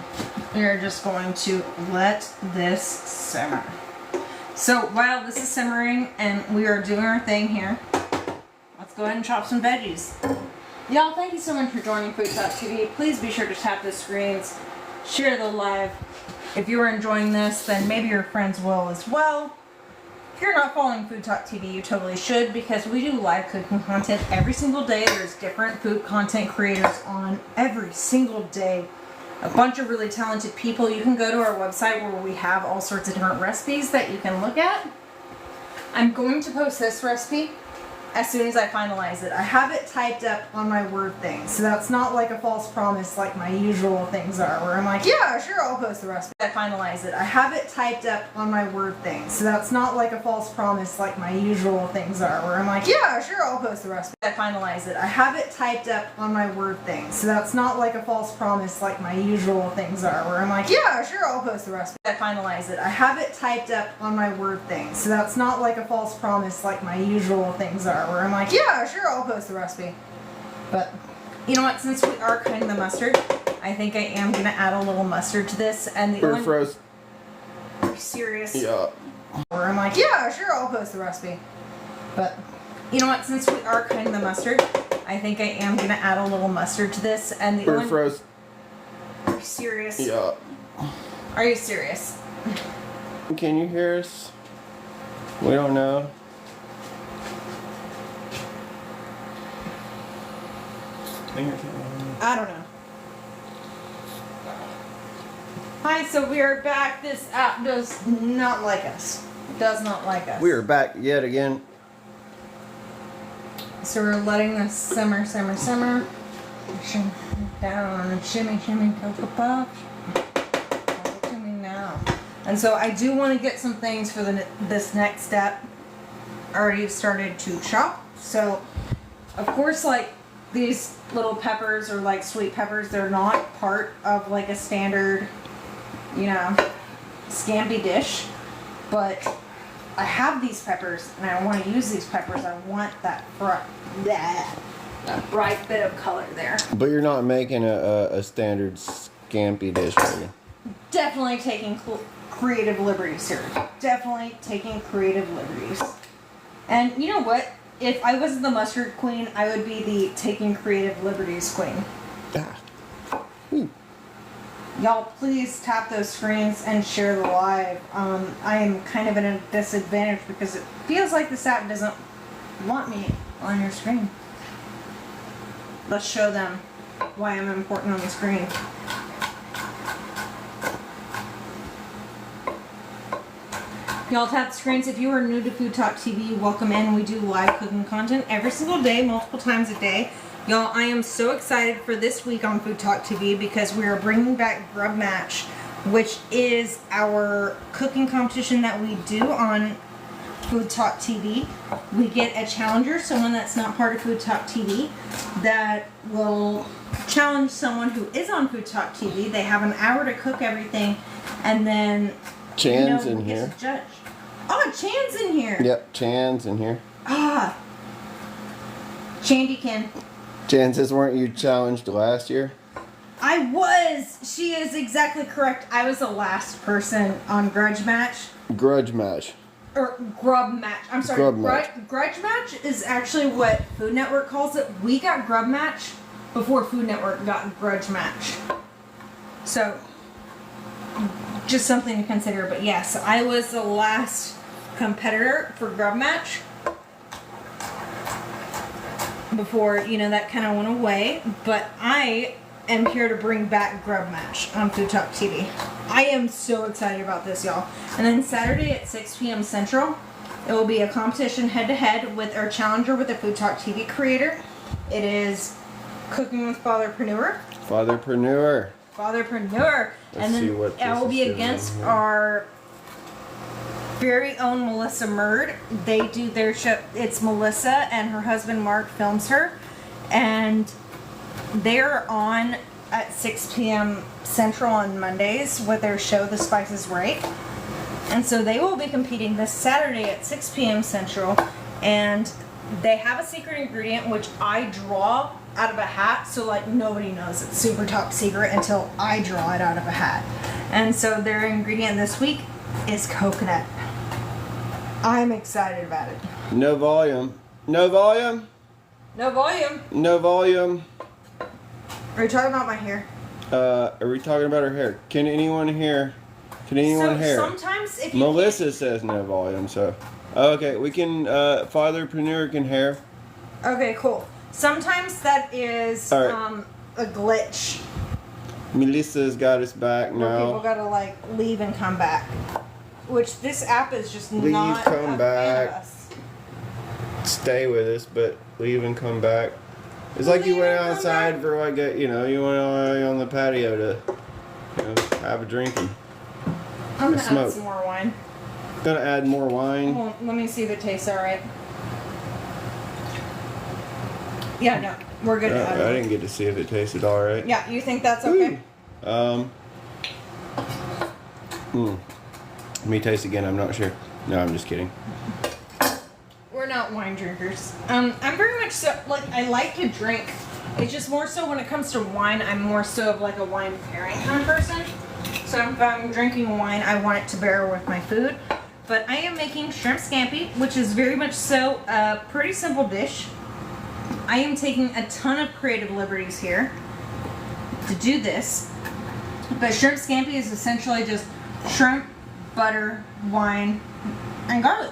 we're just going to let this simmer. So, while this is simmering and we are doing our thing here, let's go ahead and chop some veggies. Y'all, thank you so much for joining FoodtokTV. Please be sure to tap the screens, share the live. If you are enjoying this, then maybe your friends will as well. If you're not following FoodtokTV, you totally should, because we do live cooking content every single day. There's different food content creators on every single day. A bunch of really talented people. You can go to our website where we have all sorts of different recipes that you can look at. I'm going to post this recipe as soon as I finalize it. I have it typed up on my Word thing, so that's not like a false promise like my usual things are, where I'm like, yeah, sure, I'll post the recipe. I finalize it. I have it typed up on my Word thing, so that's not like a false promise like my usual things are, where I'm like, yeah, sure, I'll post the recipe. I finalize it. I have it typed up on my Word thing, so that's not like a false promise like my usual things are, where I'm like, yeah, sure, I'll post the recipe. I finalize it. I have it typed up on my Word thing, so that's not like a false promise like my usual things are, where I'm like, yeah, sure, I'll post the recipe. But, you know what, since we are cutting the mustard, I think I am going to add a little mustard to this. And the only... froze. Are you serious? Yeah. Where I'm like, yeah, sure, I'll post the recipe. But, you know what, since we are cutting the mustard, I think I am going to add a little mustard to this. And the only... froze. Are you serious? Yeah. Are you serious? Can you hear us? We don't know. I don't know. Hi, so we are back. This app does not like us. It does not like us. We are back yet again. So we're letting this simmer. Shimmy down, shimmy, Cocoa Puffs. Talk to me now. And so I do want to get some things for this next step. I already started to chop. So, of course, like, these little peppers are like sweet peppers. They're not part of like a standard, you know, Scampi dish. But I have these peppers and I want to use these peppers. I want that bright bit of color there. But you're not making a standard Scampi dish, are you? Definitely taking creative liberties here. Definitely taking creative liberties. And you know what? If I wasn't the mustard queen, I would be the taking creative liberties queen. Ah. Y'all, please tap those screens and share the live. I am kind of at a disadvantage because it feels like this app doesn't want me on your screen. Let's show them why I'm important on the screen. Y'all tap the screens. If you are new to FoodtokTV, welcome in. We do live cooking content every single day, multiple times a day. Y'all, I am so excited for this week on FoodtokTV because we are bringing back Grub Match, which is our cooking competition that we do on FoodtokTV. We get a challenger, someone that's not part of FoodtokTV, that will challenge someone who is on FoodtokTV. They have an hour to cook everything, and then Chan's in here. Judge. Oh, Chan's in here. Yep, Chan's in here. Ah, Chandykin. Chan says, weren't you challenged last year? I was. She is exactly correct. I was the last person on Grudge Match. Grudge Match. Or Grub Match. I'm sorry. Grub Match. Grudge Match is actually what Food Network calls it. We got Grub Match before Food Network got Grudge Match. So, just something to consider. But yes, I was the last competitor for Grub Match before, you know, that kind of went away. But I am here to bring back Grub Match on FoodtokTV. I am so excited about this, y'all. And then Saturday at 6 p.m. Central, it will be a competition head-to-head with our challenger with a FoodtokTV creator. It is Cooking with Fatherpreneur. Fatherpreneur. Fatherpreneur. Let's And see then what I will this be is doing against here. our very own Melissa Murd. They do their show. It's Melissa and her husband Mark films her, and they're on at 6 p.m. Central on Mondays with their show The Spice is Right. And so they will be competing this Saturday at 6 p.m. Central, and they have a secret ingredient which I draw out of a hat, so like nobody knows it's super top secret until I draw it out of a hat. And so their ingredient this week is coconut. I'm excited about it. No volume. No volume. No volume. No volume. Are you talking about my hair? Are we talking about her hair? Can anyone hear? Can anyone hear? Sometimes if you Melissa says no volume, so okay, we can. Fatherpreneur can hear. Okay, cool. Sometimes that is All right. A glitch. Melissa's got us back Where people now. gotta like leave and come back. Which this app is just Leave, not come a fan back. of us. Stay with us, but leave and come back. It's like you Leave went and come outside back. for like a, you went on the patio to, have a drinking. I'm gonna smoke. add some more wine. Gonna add more wine. Well, let me see if it tastes alright. Yeah, no, we're good. to add I it. didn't get to see if it tasted all right. Yeah, you think that's okay? Let me taste again. I'm not sure. No, I'm just kidding. We're not wine drinkers. I'm very much so, like, I like to drink. It's just more so when it comes to wine, I'm more so of like a wine pairing kind of person. So if I'm drinking wine, I want it to pair with my food. But I am making shrimp scampi, which is very much so a pretty simple dish. I am taking a ton of creative liberties here to do this. But shrimp scampi is essentially just shrimp, butter, wine, and garlic.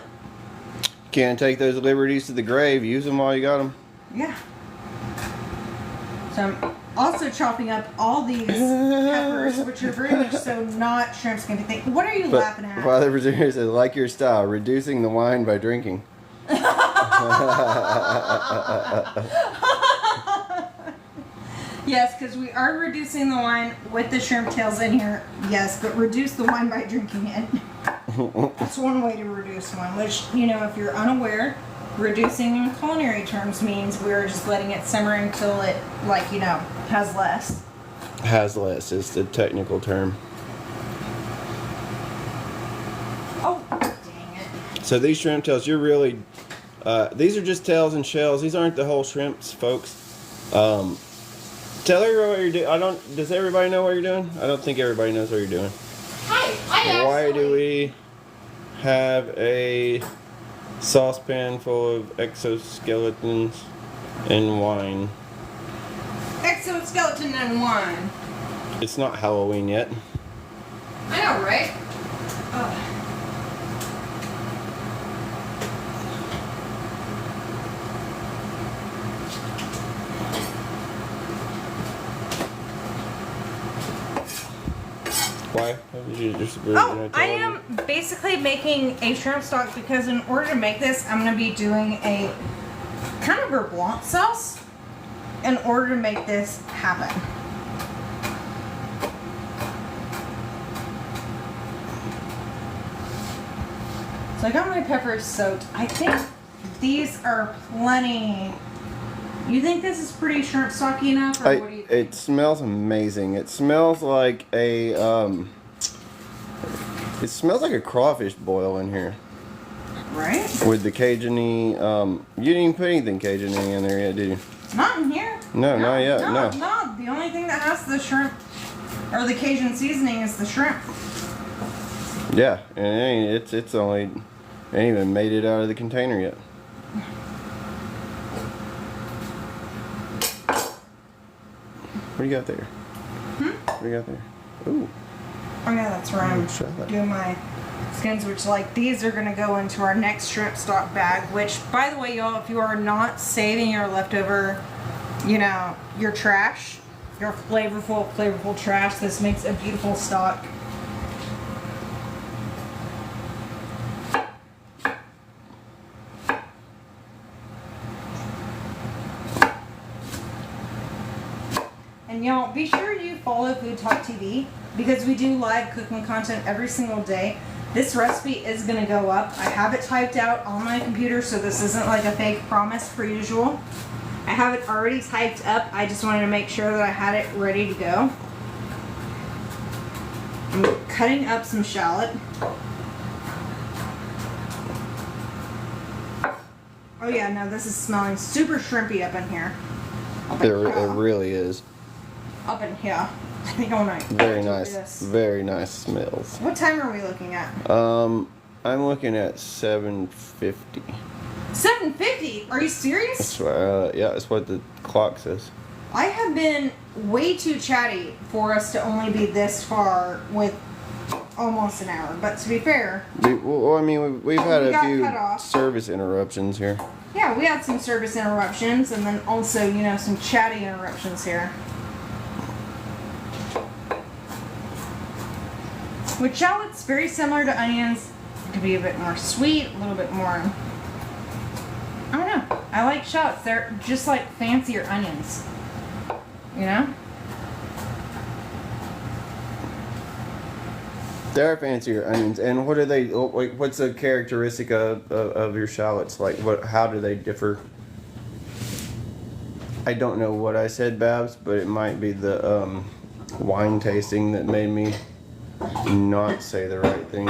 Can't take those liberties to the grave. Use them while you got them. Yeah. So I'm also chopping up all these peppers, which are very much so not shrimp scampi thing. What are you laughing at? Father Preserver says, like your style, reducing the wine by drinking. Yes, because we are reducing the wine with the shrimp tails in here. Yes, but reduce the wine by drinking it. That's one way to reduce one, which, if you're unaware, reducing in culinary terms means we're just letting it simmer until it, has less. Has less is the technical term. Oh, dang it. So these shrimp tails, you're really, these are just tails and shells. These aren't the whole shrimps, folks. Tell everybody what you're doing. Does everybody know what you're doing? I don't think everybody knows what you're doing. Why do we have a saucepan full of exoskeletons and wine? Exoskeleton and wine. It's not Halloween yet. I know, right? Why? I am basically making a shrimp stock because in order to make this, I'm going to be doing a kind of beurre blanc sauce in order to make this happen. So I got my peppers soaked. I think these are plenty. You think this is pretty shrimp stocky enough, or what do you think? It smells amazing. It smells like a it smells like a crawfish boil in here. Right? With the Cajun-y, you didn't even put anything Cajun-y in there yet, did you? Not in here. No, not yet. No. No, the only thing that has the shrimp or the Cajun seasoning is the shrimp. Yeah, and it's only ain't even made it out of the container yet. What do you got there? What do you got there? Ooh. Oh yeah, that's where I'm salad. doing my skins, which these are gonna go into our next shrimp stock bag, which by the way, y'all, if you are not saving your leftover, your trash, your flavorful trash, this makes a beautiful stock. And y'all, be sure you follow FoodtokTV because we do live cooking content every single day. This recipe is gonna go up. I have it typed out on my computer, so this isn't like a fake promise per usual. I have it already typed up. I just wanted to make sure that I had it ready to go. I'm cutting up some shallot. Oh yeah, no, this is smelling super shrimpy up in here. It really is. Up in here. I think all night. Very nice. Very nice smells. What time are we looking at? I'm looking at 7:50. 7:50? Are you serious? That's right. Yeah, that's what the clock says. I have been way too chatty for us to only be this far with almost an hour. But to be fair, Well, I mean, we've had a got few cut off. service interruptions here. Yeah, we had some service interruptions and then also, you know, some chatty interruptions here. With shallots, very similar to onions. It could be a bit more sweet, a little bit more... I don't know. I like shallots. They're just like fancier onions. You know? They are fancier onions. And what are they? Like, what's a characteristic of your shallots? Like, how do they differ? I don't know what I said, Babs, but it might be the wine tasting that made me not say the right thing.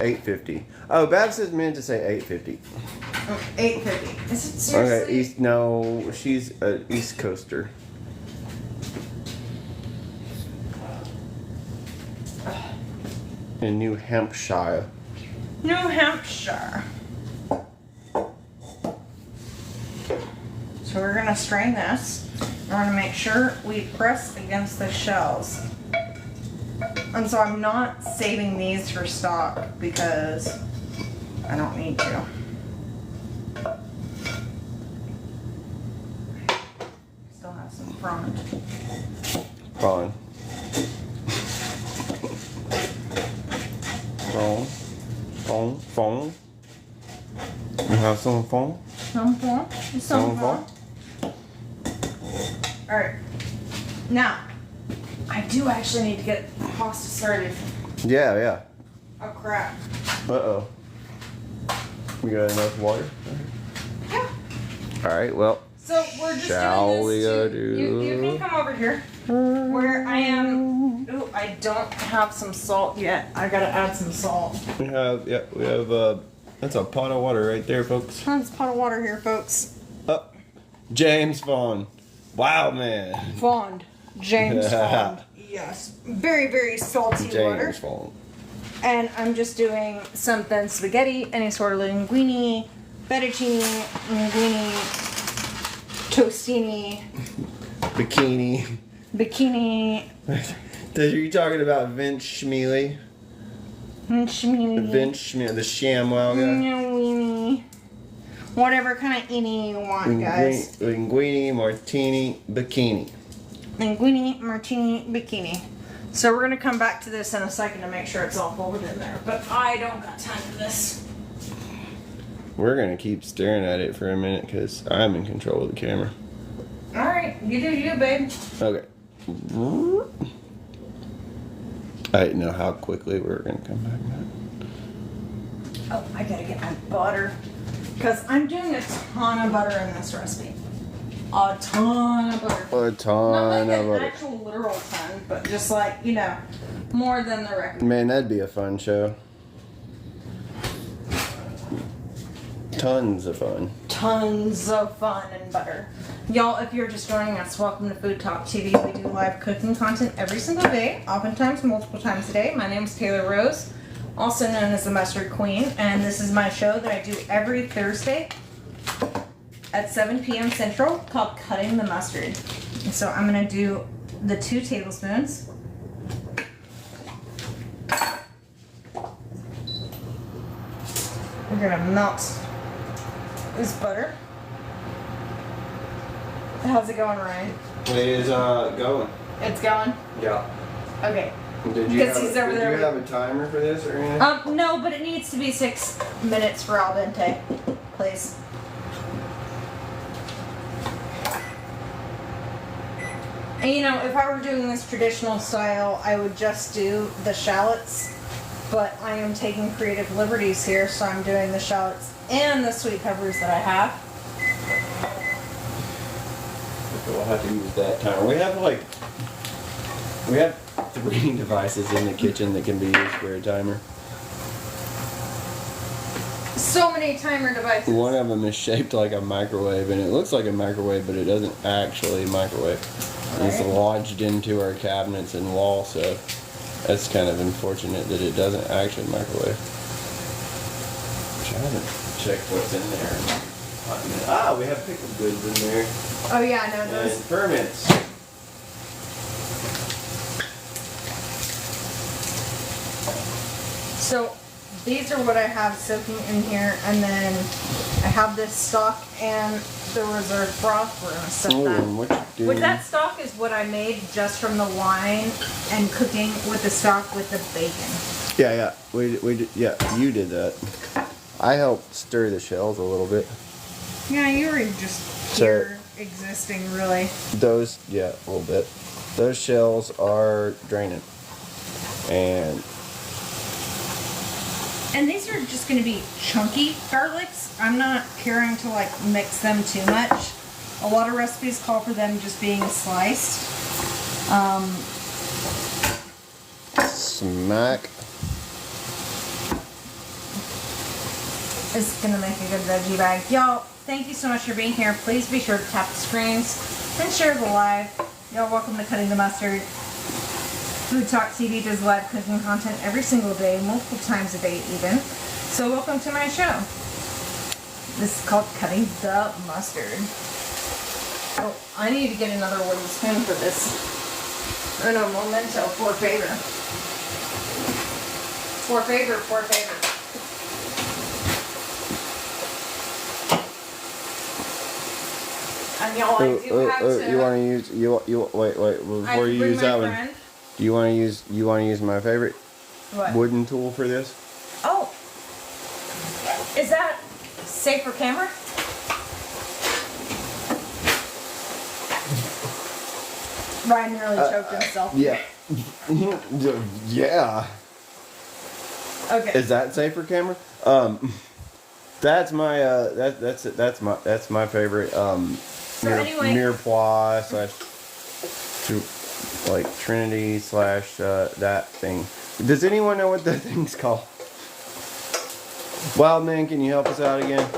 850. Oh, Babs is meant to say 850. 850. Is it seriously? Okay, no, she's an East Coaster. In New Hampshire. New Hampshire. So we're gonna strain this. We're gonna make sure we press against the shells. And so I'm not saving these for stock because I don't need to. Still have some front. Prawn. Phone. You have some phone? Some phone. Some phone. Alright. Now, I do actually need to get pasta started. Yeah. Oh crap. Uh-oh. We got enough water? Yeah. Alright, well. So we're just Shall we doing go this you can come over here. Where I am. Ooh, I don't have some salt yet. I gotta add some salt. We have, that's a pot of water right there, folks. There's a pot of water here, folks. James Vaughn. Wow, man. Fond. James Fond. Yes. Very, very salty water. James Vaughn. And I'm just doing some thin spaghetti, any sort of linguine, fettuccine, linguine, tostini, bikini. Are you talking about Vince Schmeely? Vince Schmeely, the ShamWow guy? Whatever kind of any you want, guys. Linguine, martini, bikini. Linguine, martini, bikini. So we're going to come back to this in a second to make sure it's all folded in there. But I don't got time for this. We're going to keep staring at it for a minute because I'm in control of the camera. Alright, you do you, babe. Okay. I didn't know how quickly we were going to come back now. Oh, I gotta get my butter. Because I'm doing a ton of butter in this recipe. A ton of butter. A ton Not like of an butter. actual literal ton, but just like, you know, more than the record. Man, that'd be a fun show. Tons of fun. Tons of fun and butter. Y'all, if you're just joining us, welcome to FoodtokTV. We do live cooking content every single day, oftentimes multiple times a day. My name is Taylor Rose, also known as the Mustard Queen, and this is my show that I do every Thursday at 7 p.m. Central called Cutting the Mustard. And so I'm going to do the 2 tablespoons. We're going to melt this butter. How's it going, Ryan? It is going. It's going? Yeah. Okay. Did you have a timer for this or anything? No, but it needs to be 6 minutes for al dente, please. And you know, if I were doing this traditional style, I would just do the shallots but I am taking creative liberties here, so I'm doing the shallots and the sweet peppers that I have. We'll have to use that timer. We have 3 devices in the kitchen that can be used for a timer. So many timer devices. One of them is shaped like a microwave, and it looks like a microwave, but it doesn't actually microwave. Right. It's lodged into our cabinets and wall, so that's kind of unfortunate that it doesn't actually microwave. I haven't checked what's in there. Ah, we have pickled goods in there. Oh yeah, I know those. And ferments. So these are what I have soaking in here, and then I have this stock and the reserve broth. We're gonna set that. What you doing? Which that stock is what I made just from the wine and cooking with the stock with the bacon. Yeah, you did that. I helped stir the shells a little bit. Yeah, you were just here existing, really. A little bit. Those shells are draining. And these are just going to be chunky garlics. I'm not caring to like mix them too much. A lot of recipes call for them just being sliced. Smack. It's going to make a good veggie bag. Y'all, thank you so much for being here. Please be sure to tap the screens and share the live. Y'all welcome to Cutting the Mustard. FoodtokTV does live cooking content every single day, multiple times a day even. So welcome to my show. This is called Cutting the Mustard. Oh, I need to get another wooden spoon for this. Uno momento, por favor. Por favor, por favor. And y'all, I do have to. You want to use wait before you use that one. Do you want to use my favorite wooden tool for this? Oh, is that safe for camera? Ryan nearly choked himself. Yeah. Yeah. Okay. Is that safe for camera? That's my that's my favorite mirepoix / like Trinity / that thing. Does anyone know what that thing's called? Wild man, can you help us out again?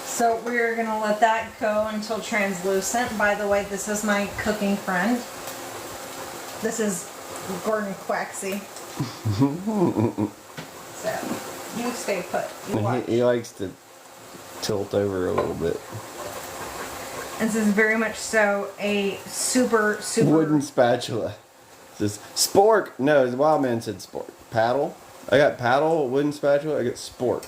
So we're gonna let that go until translucent. By the way, this is my cooking friend. This is Gordon Quaxy. So you stay put. You watch. He likes to tilt over a little bit. This is very much so a super wooden spatula. This spork. No, the wild man said spork. Paddle. I got paddle, wooden spatula. I got spork.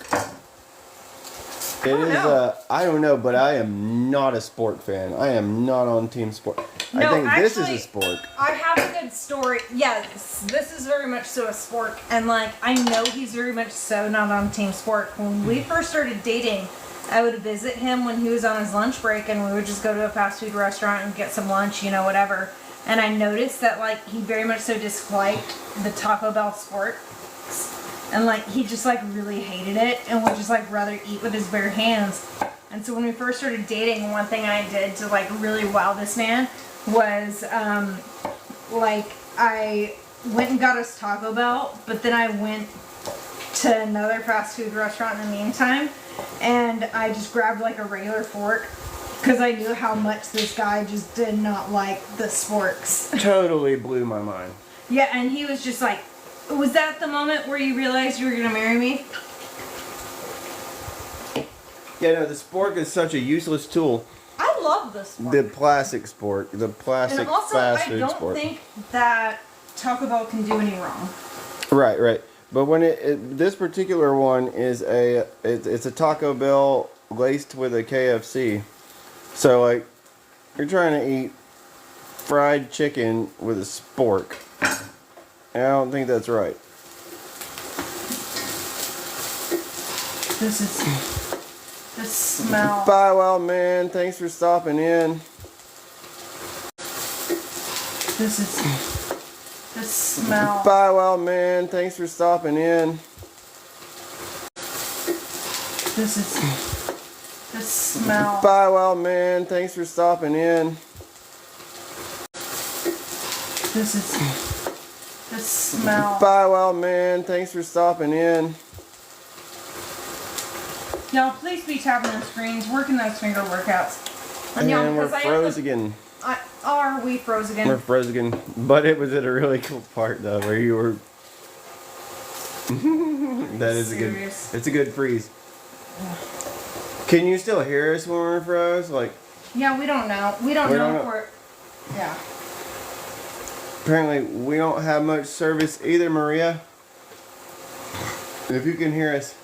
I don't know, but I am not a spork fan. I am not on Team Spork. No, I think this actually, is a spork. I have a good story. Yeah, this is very much so a spork, and like I know he's very much so not on Team Spork. When we first started dating, I would visit him when he was on his lunch break, and we would just go to a fast food restaurant and get some lunch, you know, whatever. And I noticed that like he very much so disliked the Taco Bell spork. And like he just like really hated it and would just like rather eat with his bare hands. And so when we first started dating, one thing I did to like really wow this man was like I went and got us Taco Bell, but then I went to another fast food restaurant in the meantime, and I just grabbed like a regular fork because I knew how much this guy just did not like the sporks. Totally blew my mind. Yeah, and he was just like, was that the moment where you realized you were going to marry me? Yeah, no, the spork is such a useless tool. I love the spork. The plastic spork. The plastic and also, fast food I spork. don't think that Taco Bell can do any wrong. Right. But when this particular one is it's a Taco Bell laced with a KFC. So like, you're trying to eat fried chicken with a spork. I don't think that's right. This is the smell. Bye, wild man. Thanks for stopping in. This is the smell. Bye, well, man. Thanks for stopping in. This is the smell. Bye, well, man. Thanks for stopping in. This is the smell. Bye, well, man. Thanks for stopping in. Y'all, please be tapping those screens, working those finger workouts. And y'all, we're because froze again. Are we froze again? We're froze again. But it was at a really cool part, though, where you were... That is Serious? It's a good freeze. Can you still hear us when we're froze? Like, Yeah, we don't know. We don't know if we're... Yeah. apparently, we don't have much service either, Maria. If you can hear us.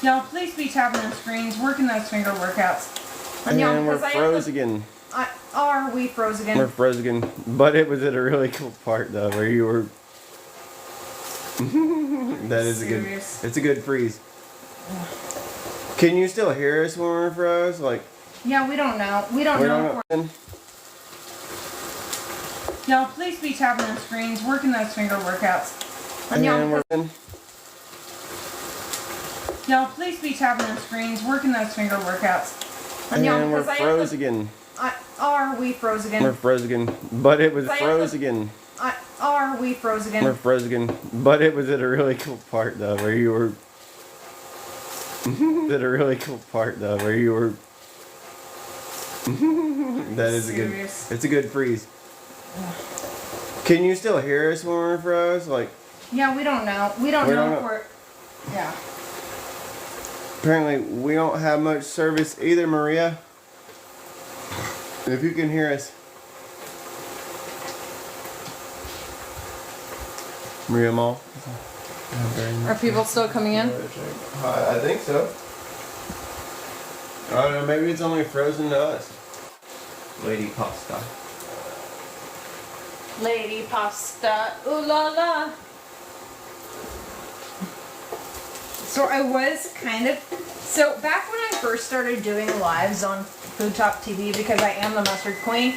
Y'all, please be tapping those screens, working those finger workouts. And y'all, we're because froze again. Are we froze again? We're froze again. But it was at a really cool part, though, where you were... That is Serious? It's a good freeze. Can you still hear us when we're froze? Like, Yeah, we don't know. We don't know if we're... Y'all, please be tapping those screens, working those finger workouts. And y'all, we're y'all, please be tapping those screens, working those finger workouts. and y'all, we're because froze again. Are we froze again? We're froze again. But it was froze again. Are we froze again? We're froze again. But it was at a really cool part, though, where you were... At a really cool part, though, where you were... That is Serious? It's a good freeze. Can you still hear us when we're froze? Like, Yeah, we don't know. We don't know if we're... Yeah. apparently, we don't have much service either, Maria. If you can hear us. Maria Mall. Are people still coming in? I think so. I don't know, maybe it's only frozen to us. Lady Pasta. Lady pasta, ooh la la. So I was so back when I first started doing lives on FoodtokTV, because I am the mustard queen.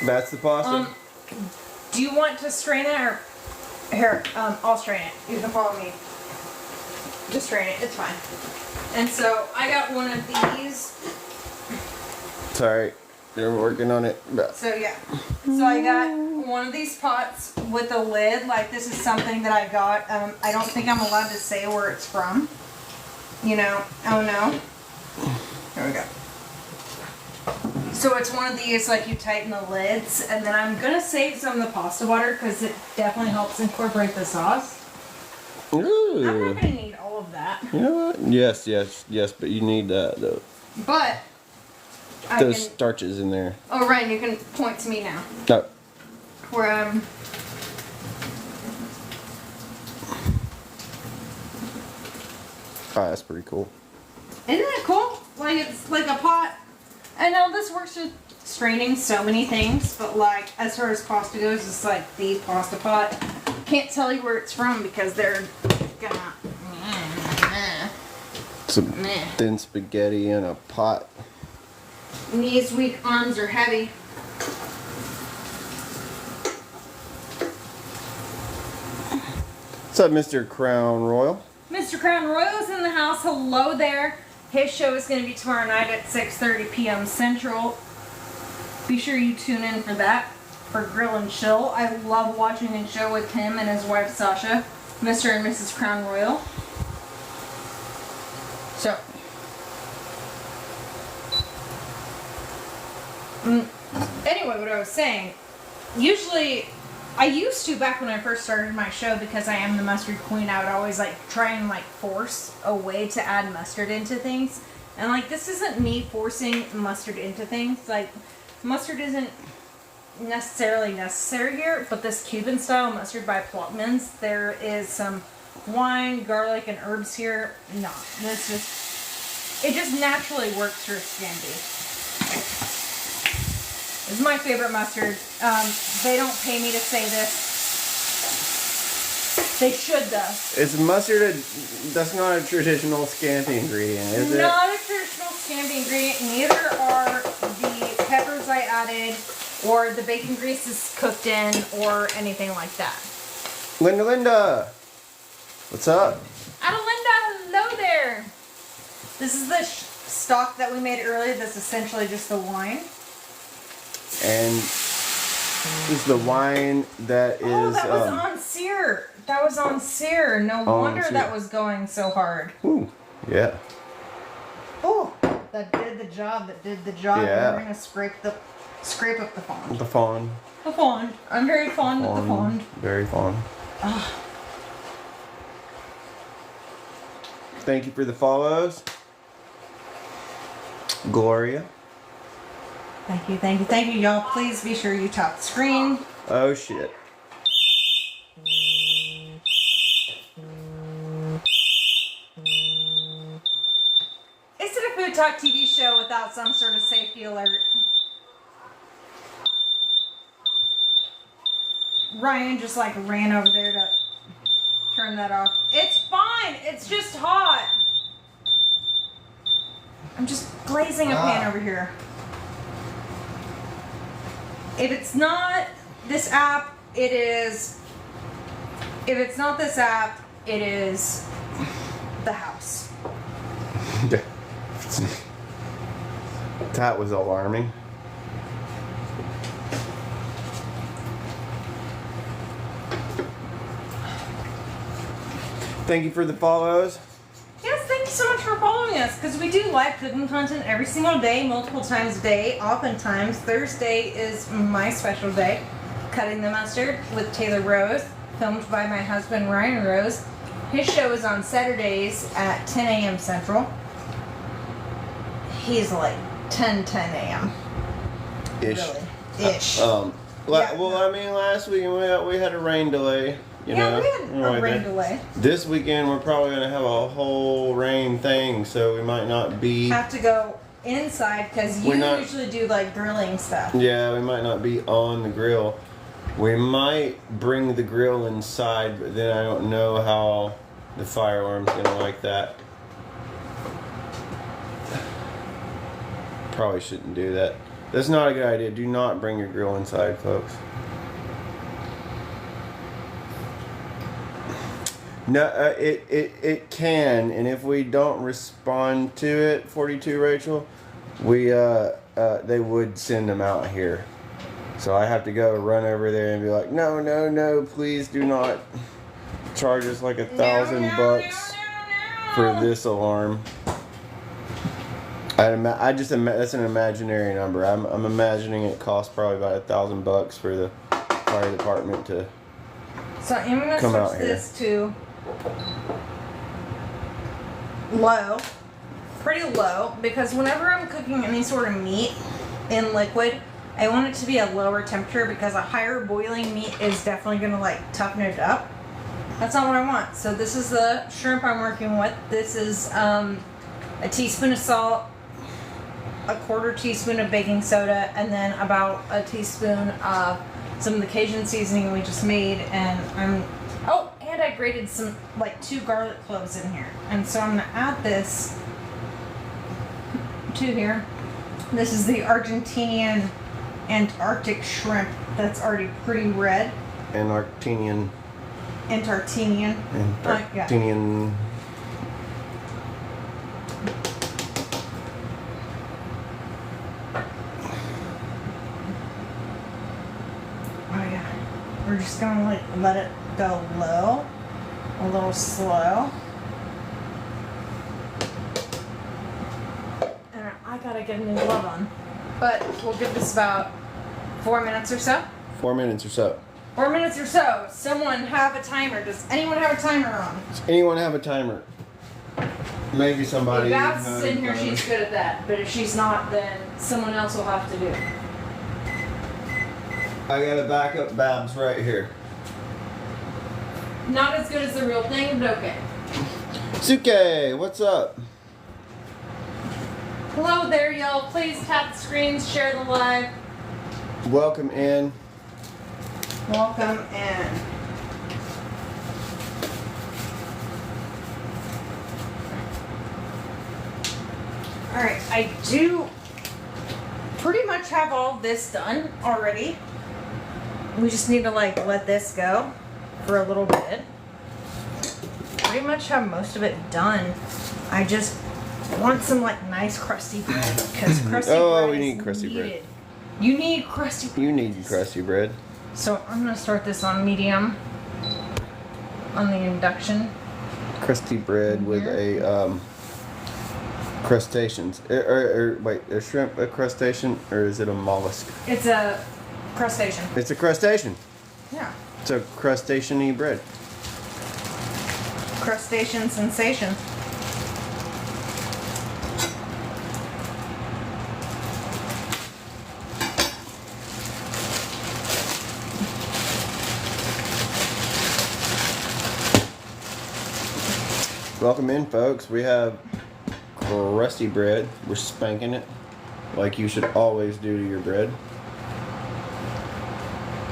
That's the pasta? Do you want to strain it, or here? I'll strain it. You can follow me. Just strain it. It's fine. And so I got one of these. Sorry, they're working on it. So yeah. So I got one of these pots with a lid. Like, this is something that I got. I don't think I'm allowed to say where it's from. You know. Oh no. There we go. So it's one of these, like, you tighten the lids, and then I'm gonna save some of the pasta water because it definitely helps incorporate the sauce. Ooh. I'm not gonna need all of that, You know what? Yes, but you need though. but I Those can. starches in there. Oh, Ryan, you can point to me now. No. Where Oh, that's pretty cool. Isn't that cool? Like, it's like a pot. I know this works with straining so many things, but like, as far as pasta goes, it's like the pasta pot. Can't tell you where it's from because they're gonna... Some thin spaghetti in a pot. Knees weak, arms are heavy. What's up, Mr. Crown Royal? Mr. Crown Royal's in the house. Hello there. His show is going to be tomorrow night at 6:30 p.m. Central. Be sure you tune in for that, for Grill and Chill. I love watching his show with him and his wife Sasha, Mr. and Mrs. Crown Royal. So, anyway, what I was saying, usually, I used to, back when I first started my show, because I am the mustard queen, I would always like try and like force a way to add mustard into things. And like, this isn't me forcing mustard into things. Like, mustard isn't necessarily necessary here, but this Cuban style mustard by Plotman's, there is some wine, garlic, and herbs here. No, this just, it just naturally works for Scampi. This is my favorite mustard. They don't pay me to say this. They should though. Is mustard that's not a traditional Scampi ingredient, is it? Not a traditional Scampi ingredient. Neither are the peppers I added, or the bacon grease is cooked in, or anything like that. Linda, what's up? Adelinda, hello there. This is the stock that we made earlier. That's essentially just the wine. And this is the wine that is. Oh, that was on sear. That was on sear. No wonder sear. that was going so hard. Ooh, yeah. Oh, that did the job. That did the job. Yeah. We're gonna scrape up the fond. The fond. The fond. I'm very fond of the fond. Very fond. Thank you for the follows. Gloria. Thank you, y'all. Please be sure you tap the screen. Oh shit. Is it a Food Talk TV show without some sort of safety alert? Ryan just like ran over there to turn that off. It's fine. It's just hot. I'm just glazing a pan over here. If it's not this app, it is. If it's not this app, it is the house. That was alarming. Thank you for the follows. Yes, thank you so much for following us, because we do live cooking content every single day, multiple times a day. Oftentimes, Thursday is my special day, Cutting the Mustard with Taylor Rose, filmed by my husband Ryan Rose. His show is on Saturdays at 10 a.m. Central. He's like 10 a.m. Ish. Really? Ish. Yeah. No. I mean, last week we had a rain delay. You know, we had a rain delay. This weekend we're probably gonna have a whole rain thing, so we might not be. Have to go inside because you usually do like grilling stuff. Yeah, we might not be on the grill. We might bring the grill inside, but then I don't know how the fire alarm's gonna like that. Probably shouldn't do that. That's not a good idea. Do not bring your grill inside, folks. No, it can, and if we don't respond to it, 42 Rachel, they would send them out here. So I have to go run over there and be like, no, please do not charge us like $1,000 for this alarm. That's an imaginary number. I'm imagining it costs probably about $1,000 for the fire department to So I'm gonna come out switch here. this to low, pretty low, because whenever I'm cooking any sort of meat in liquid, I want it to be a lower temperature, because a higher boiling meat is definitely gonna like toughen it up. That's not what I want. So this is the shrimp I'm working with. This is a teaspoon of salt, a quarter teaspoon of baking soda, and then about a teaspoon of some of the Cajun seasoning we just made. And and I grated some, like 2 garlic cloves in here. And so I'm gonna add this to here. This is the Argentinian Antarctic shrimp that's already pretty red. Antarctinian. Yeah. Oh yeah. We're just gonna like let it go low, a little slow. And I gotta get a new glove on. But we'll give this about 4 minutes or so. 4 minutes or so. 4 minutes or so. Someone have a timer. Does anyone have a timer on? Does anyone have a timer? Maybe somebody. If Babs is in here, she's good at that. But if she's not, then someone else will have to do it. I got a backup Babs right here. Not as good as the real thing, but okay. Suke, what's up? Hello there, y'all. Please tap the screens, share the live. Welcome in. Welcome in. Alright, I do pretty much have all this done already. We just need to like let this go for a little bit. Pretty much have most of it done. I just want some like nice crusty bread because crusty bread we need is crusty bread. needed. You need crusty bread. You need crusty bread. So I'm gonna start this on medium on the induction. Crusty bread with a crustaceans. Wait, a shrimp a crustacean or is it a mollusk? It's a crustacean. It's a crustacean. Yeah. It's a crustacean-y bread. Crustacean sensation. Welcome in, folks. We have crusty bread. We're spanking it like you should always do to your bread.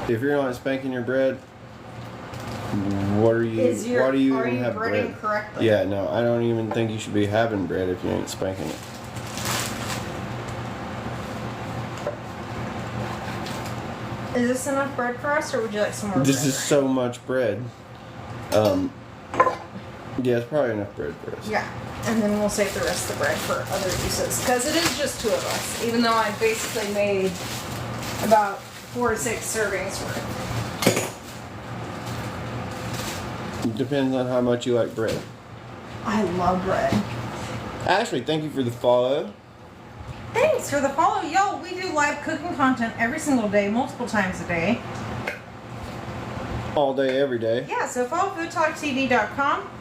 If you're not spanking your bread, why do you even have bread? Correctly? Yeah, no, I don't even think you should be having bread if you ain't spanking it. Is this enough bread for us, or would you like some more bread? This is so much bread. Yeah, it's probably enough bread for us. Yeah, and then we'll save the rest of the bread for other uses, because it is just 2 of us, even though I basically made about 4 to 6 servings worth. It depends on how much you like bread. I love bread. Ashley, thank you for the follow. Thanks for the follow. Yo, we do live cooking content every single day, multiple times a day. All day, every day. Yeah, so follow FoodtokTV.com.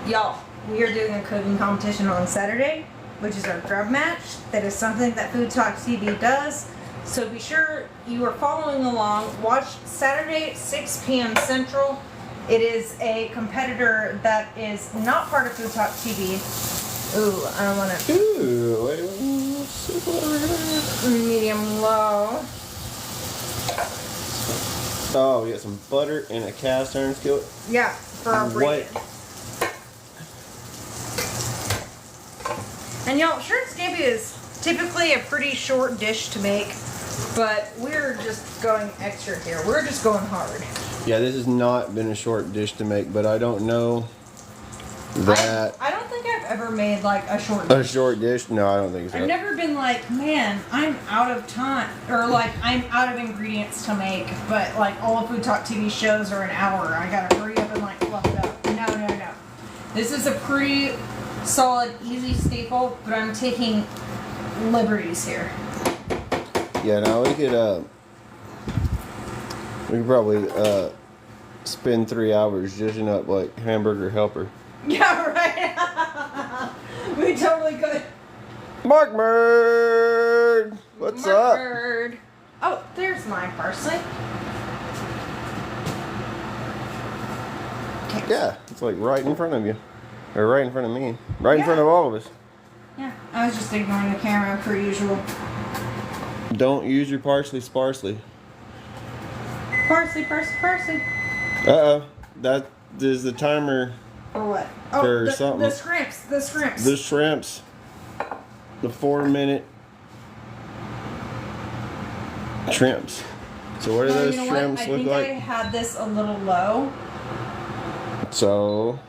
Y'all, we are doing a cooking competition on Saturday, which is our grub match. That is something that Food Talk TV does. So be sure you are following along. Watch Saturday at 6 p.m. Central. It is a competitor that is not part of Food Talk TV. Ooh, I don't want to. Ooh, wait, Medium low. oh, we got some butter in a cast iron skillet. Yeah, for our bread. And y'all, sure, Scampi is typically a pretty short dish to make, but we're just going extra here. We're just going hard. Yeah, this has not been a short dish to make, but I don't know that. I don't think I've ever made like a short dish. A short dish? No, I don't think so. I've never been like, man, I'm out of time, or like I'm out of ingredients to make, but like all of Food Talk TV shows are an hour. I gotta hurry up and like fluff it up. No. This is a pretty solid, easy staple, but I'm taking liberties here. Yeah, no, we could probably spend 3 hours dishing up like Hamburger Helper. Yeah, right. We totally could. Mark Bird, what's up? Bird. Oh, there's my parsley. Okay. Yeah, it's like right in front of you, or right in front of me, right in front of all of us. Yeah, I was just ignoring the camera per usual. Don't use your parsley sparsely. Parsley. That is the timer. Or what? For the, something. The shrimps. The shrimps. The 4-minute shrimps. So what do those shrimps look like? I think I had this a little low. So.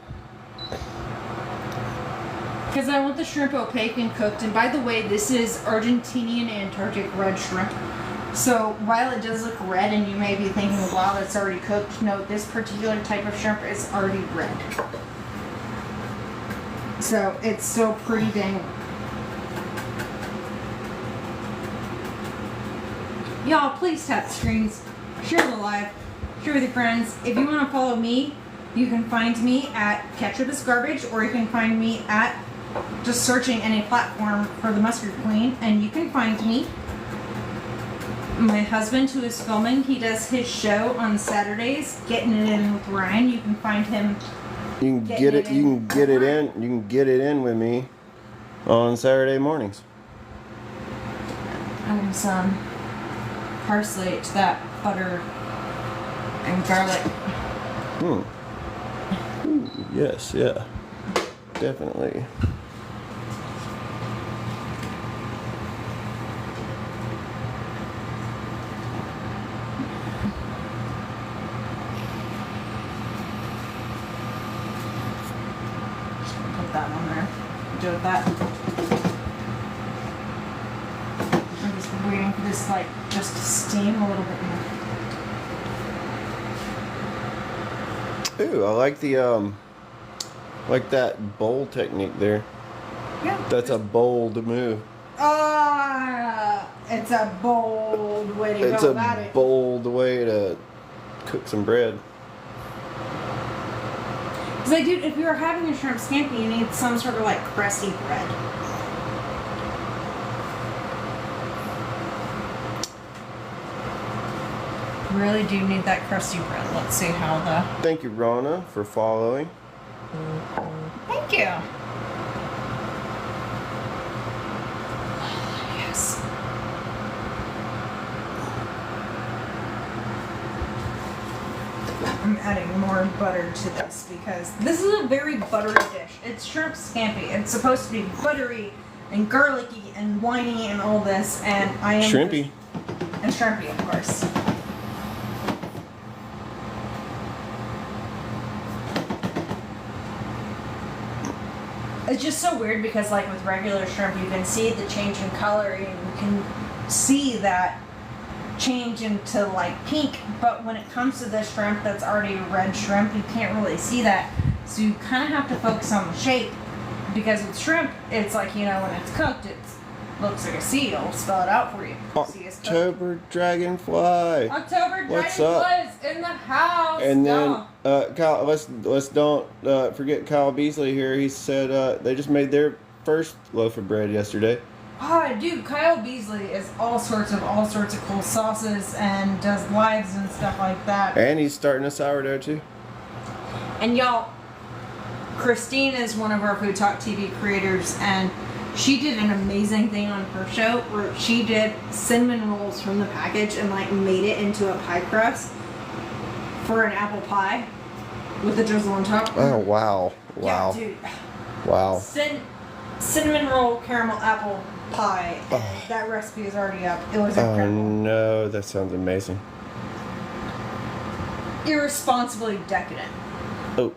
Because I want the shrimp opaque and cooked. And by the way, this is Argentinian Antarctic red shrimp. So while it does look red and you may be thinking, wow, that's already cooked. No, this particular type of shrimp is already red. So it's still pretty dang. Y'all, please tap the screens. Share the live. Share with your friends. If you want to follow me, you can find me at ketchupisgarbage, or you can find me at just searching any platform for the Mustard Queen, and you can find me. My husband, who is filming, he does his show on Saturdays, Getting It In with Ryan. You can find him. You can get it. You can get it in. You can get it in with me on Saturday mornings. Adding some parsley to that butter and garlic. Ooh, yes, yeah, definitely. do with that. I'm just waiting for this, like, just to steam a little bit more. Ooh, I like the like that bowl technique there. Yeah. That's a bold move. It's a bold way to go about it. It's a bold way to cook some bread. Because, like, dude, if you were having a shrimp scampi, you need some sort of, like, crusty bread. Really do need that crusty bread. Let's see how the... Thank you, Rona, for following. Thank you. Yes. I'm adding more butter to this because this is a very buttery dish. It's shrimp scampi. It's supposed to be buttery and garlicky and winey and all this, and I am... Shrimpy. And shrimpy, of course. It's just so weird because, like, with regular shrimp, you can see the change in color and you can see that change into, like, pink. But when it comes to this shrimp that's already red shrimp, you can't really see that. So you kind of have to focus on the shape. Because with shrimp, it's like, you know, when it's cooked, it looks like a C. I'll spell it out for you. October Dragonfly. October What's Dragonfly is in the house. And then Kyle, let's don't forget Kyle Beasley here. He said they just made their first loaf of bread yesterday. Oh, dude, Kyle Beasley is all sorts of cool sauces and does lives and stuff like that. And he's starting a sourdough too. And y'all, Christine is one of our Food Talk TV creators, and she did an amazing thing on her show where she did cinnamon rolls from the package and, like, made it into a pie crust for an apple pie with the drizzle on top. Oh, wow. Wow. Yeah, dude. Wow. Cinnamon roll caramel apple pie. That recipe is already up. It was incredible. Oh no, that sounds amazing. Irresponsibly decadent. Oh.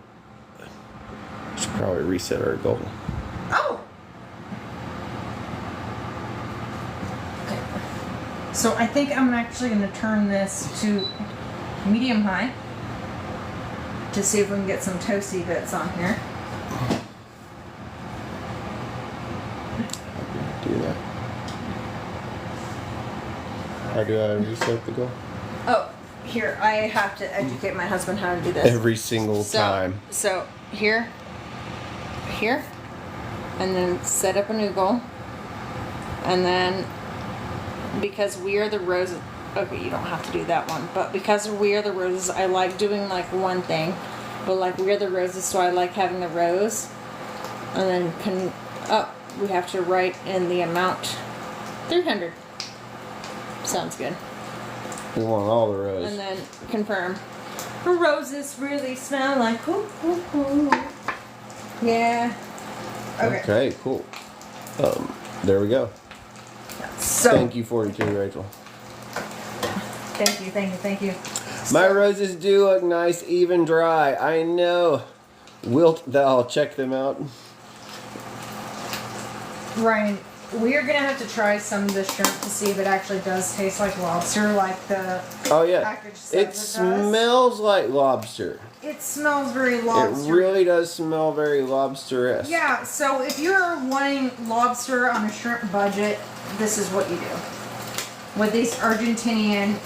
Should probably reset our goal. Oh! Okay. So I think I'm actually going to turn this to medium high to see if we can get some toasty bits on here. Do that. How do I reset the goal? Oh, here, I have to educate my husband how to do this. Every single time. So here, and then set up a new goal, and then because we are the roses, okay, you don't have to do that one, but because we are the roses, I like doing, like, one thing, but, like, we are the roses, so I like having the rose, and then we have to write in the amount 300. Sounds good. We want all the roses. And then confirm. Roses really smell like ooh. Yeah. Okay, cool. There we go. So Thank you, 42, Rachel. Thank you. My roses do look nice, even dry. I know. Wilt thou check them out? Ryan, we are gonna have to try some of this shrimp to see if it actually does taste like lobster, like the package says It smells like lobster. It smells very lobster. It really does smell very lobster-esque. Yeah, so if you're wanting lobster on a shrimp budget, this is what you do. With these Argentinian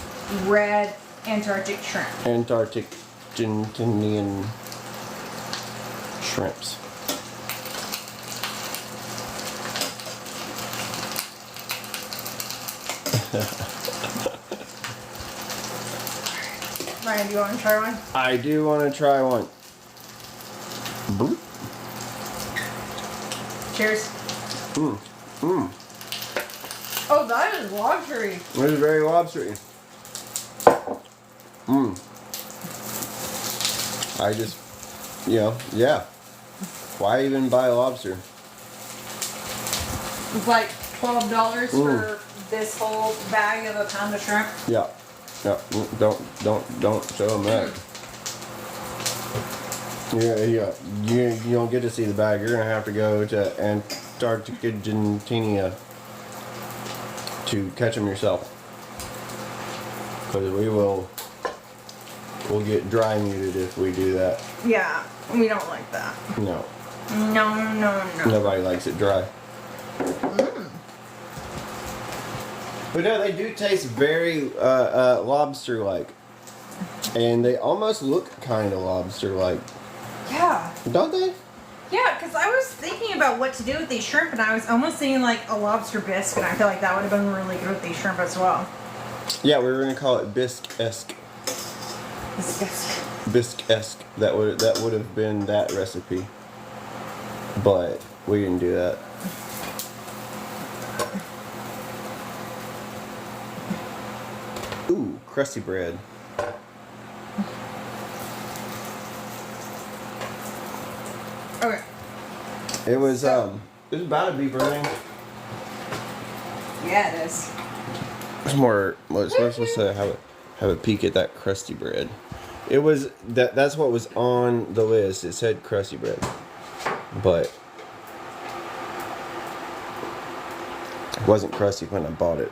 red Antarctic shrimp. Argentinian shrimps. Ryan, do you want to try one? I do want to try one. Boop. Cheers. Oh, that is lobstery. It is very lobstery. I just, yeah. Why even buy lobster? It's like $12 for this whole bag of a pound of shrimp. Yeah. Yeah. Don't show them that. Yeah. You don't get to see the bag. You're gonna have to go to Argentina to catch them yourself. Because we'll get dry muted if we do that. Yeah, we don't like that. No. No. Nobody likes it dry. But no, they do taste very lobster-like. And they almost look kind of lobster-like. Yeah. Don't they? Yeah, because I was thinking about what to do with these shrimp, and I was almost thinking like a lobster bisque, and I feel like that would have been really good with these shrimp as well. Yeah, we were gonna call it bisque-esque. Bisque-esque. That would have been that recipe. But we didn't do that. Ooh, crusty bread. Okay. It was about to be burning. Yeah, it is. It's more. We're supposed to have a peek at that crusty bread. It was that's what was on the list. It said crusty bread, but it wasn't crusty when I bought it.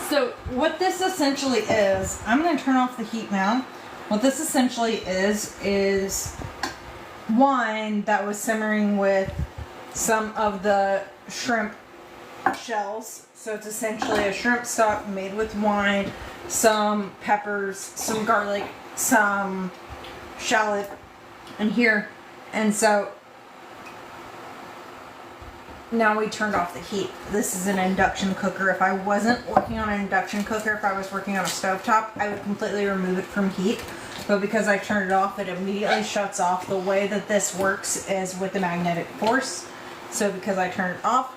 So what this essentially is, I'm going to turn off the heat now. What this essentially is wine that was simmering with some of the shrimp shells. So it's essentially a shrimp stock made with wine, some peppers, some garlic, some shallot, and here. And so now we turned off the heat. This is an induction cooker. If I wasn't working on an induction cooker, if I was working on a stovetop, I would completely remove it from heat. But because I turned it off, it immediately shuts off. The way that this works is with the magnetic force. So because I turned it off,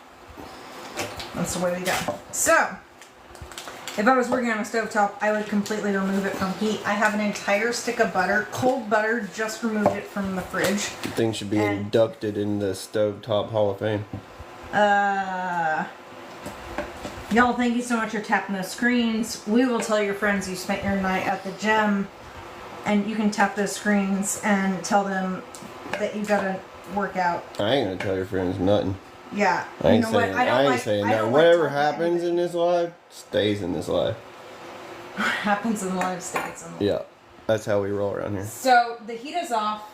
that's the way we go. So, if I was working on a stovetop, I would completely remove it from heat. I have an entire stick of butter, cold butter, just removed it from the fridge. The thing should be inducted in the Stovetop Hall of Fame. Y'all, thank you so much for tapping those screens. We will tell your friends you spent your night at the gym, and you can tap those screens and tell them that you gotta work out. I ain't gonna tell your friends nothing. Yeah. I ain't saying nothing. Whatever happens in this life stays in this life. Happens in life stays in life. Yeah, that's how we roll around here. So the heat is off,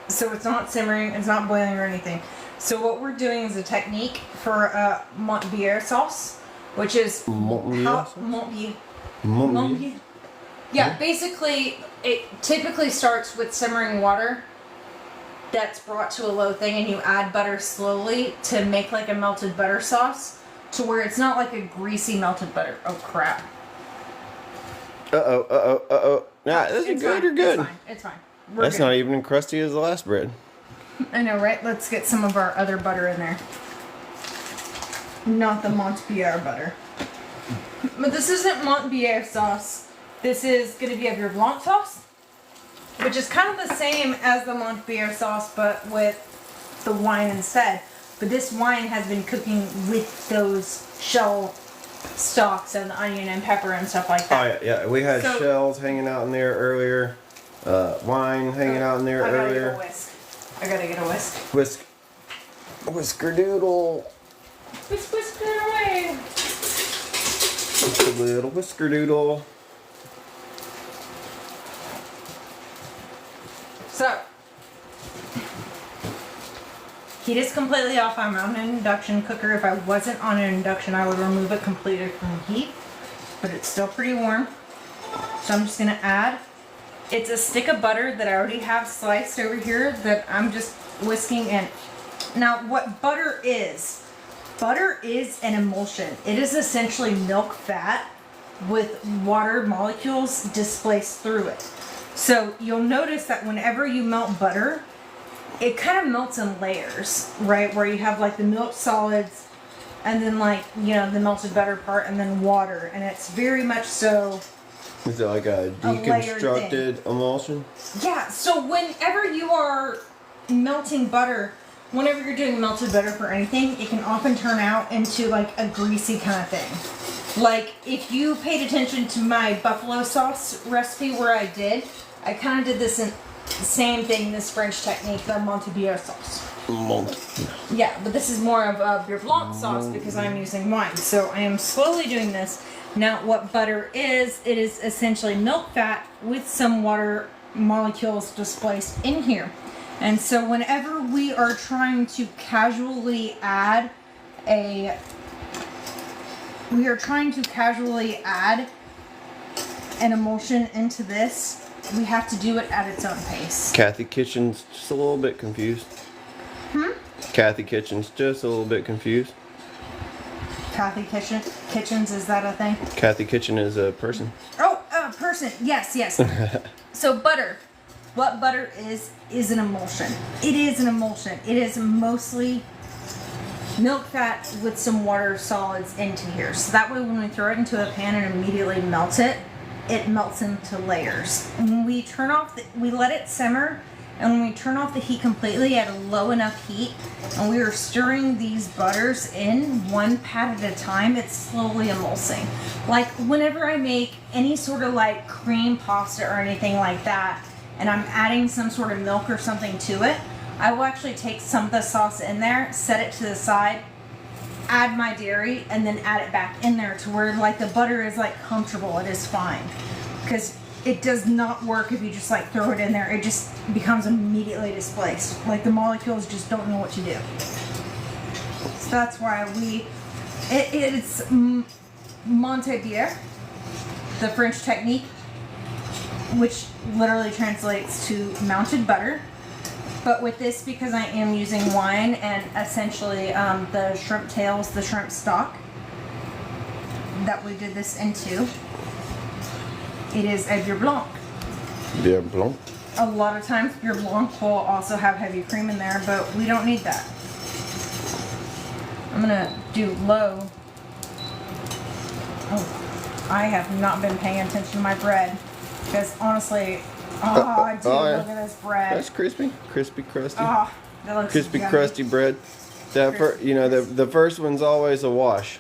so it's not simmering, it's not boiling or anything. So what we're doing is a technique for Montbéliarde sauce, which is Montbéliarde. Yeah, basically it typically starts with simmering water that's brought to a low thing, and you add butter slowly to make like a melted butter sauce to where it's not like a greasy melted butter. Oh crap. Nah, this is good. You're good. It's fine. That's not even as crusty as the last bread. I know, right? Let's get some of our other butter in there. Not the Montbéliarde butter. But this isn't Montbéliarde sauce. This is going to be your blanc sauce, which is kind of the same as the Montbéliarde sauce, but with the wine instead. But this wine has been cooking with those shell stalks and the onion and pepper and stuff like that. Oh yeah. We had shells hanging out in there earlier. Wine hanging out in there earlier. I gotta get a whisk. Whisker doodle. Whisker away. Just a little whisker doodle. So, heat is completely off. I'm on an induction cooker. If I wasn't on an induction, I would remove it completely from heat. But it's still pretty warm. So I'm just going to add. It's a stick of butter that I already have sliced over here that I'm just whisking in. Now, what butter is an emulsion. It is essentially milk fat with water molecules displaced through it. So you'll notice that whenever you melt butter, it kind of melts in layers, right? Where you have like the milk solids and then like, you know, the melted butter part and then water. And it's very much so... Is it like a deconstructed emulsion? Yeah, so whenever you are melting butter, whenever you're doing melted butter for anything, it can often turn out into like a greasy kind of thing. Like, if you paid attention to my buffalo sauce recipe where I kind of did this in the same thing, this French technique, the Montebello sauce. Yeah, but this is more of a beurre blanc sauce because I'm using wine. So I am slowly doing this. Now, what butter is, it is essentially milk fat with some water molecules displaced in here. And so whenever we are trying to casually add an emulsion into this, we have to do it at its own pace. Kathy Kitchen's just a little bit confused. Kathy Kitchen's just a little bit confused. Kathy Kitchens, is that a thing? Kathy Kitchen is a person. Oh, a person. Yes. So butter. What butter is an emulsion. It is an emulsion. It is mostly milk fat with some water solids into here. So that way when we throw it into a pan and immediately melt it, it melts into layers. And when we turn off, we let it simmer, and when we turn off the heat completely at a low enough heat, and we are stirring these butters in one pat at a time, it's slowly emulsing. Like whenever I make any sort of like cream pasta or anything like that, and I'm adding some sort of milk or something to it, I will actually take some of the sauce in there, set it to the side, add my dairy, and then add it back in there to where like the butter is like comfortable. It is fine. Because it does not work if you just like throw it in there. It just becomes immediately displaced. Like the molecules just don't know what to do. So that's why it's Montebello, the French technique, which literally translates to mounted butter. But with this, because I am using wine and essentially the shrimp tails, the shrimp stock that we did this into, it is a beurre blanc. Beurre blanc? A lot of times beurre blanc will also have heavy cream in there, but we don't need that. I'm gonna do low. Oh, I have not been paying attention to my bread because honestly, dude, yeah. look at this bread. That's crispy, crusty. Oh, that looks Crispy, yummy. crusty bread. That the first one's always a wash.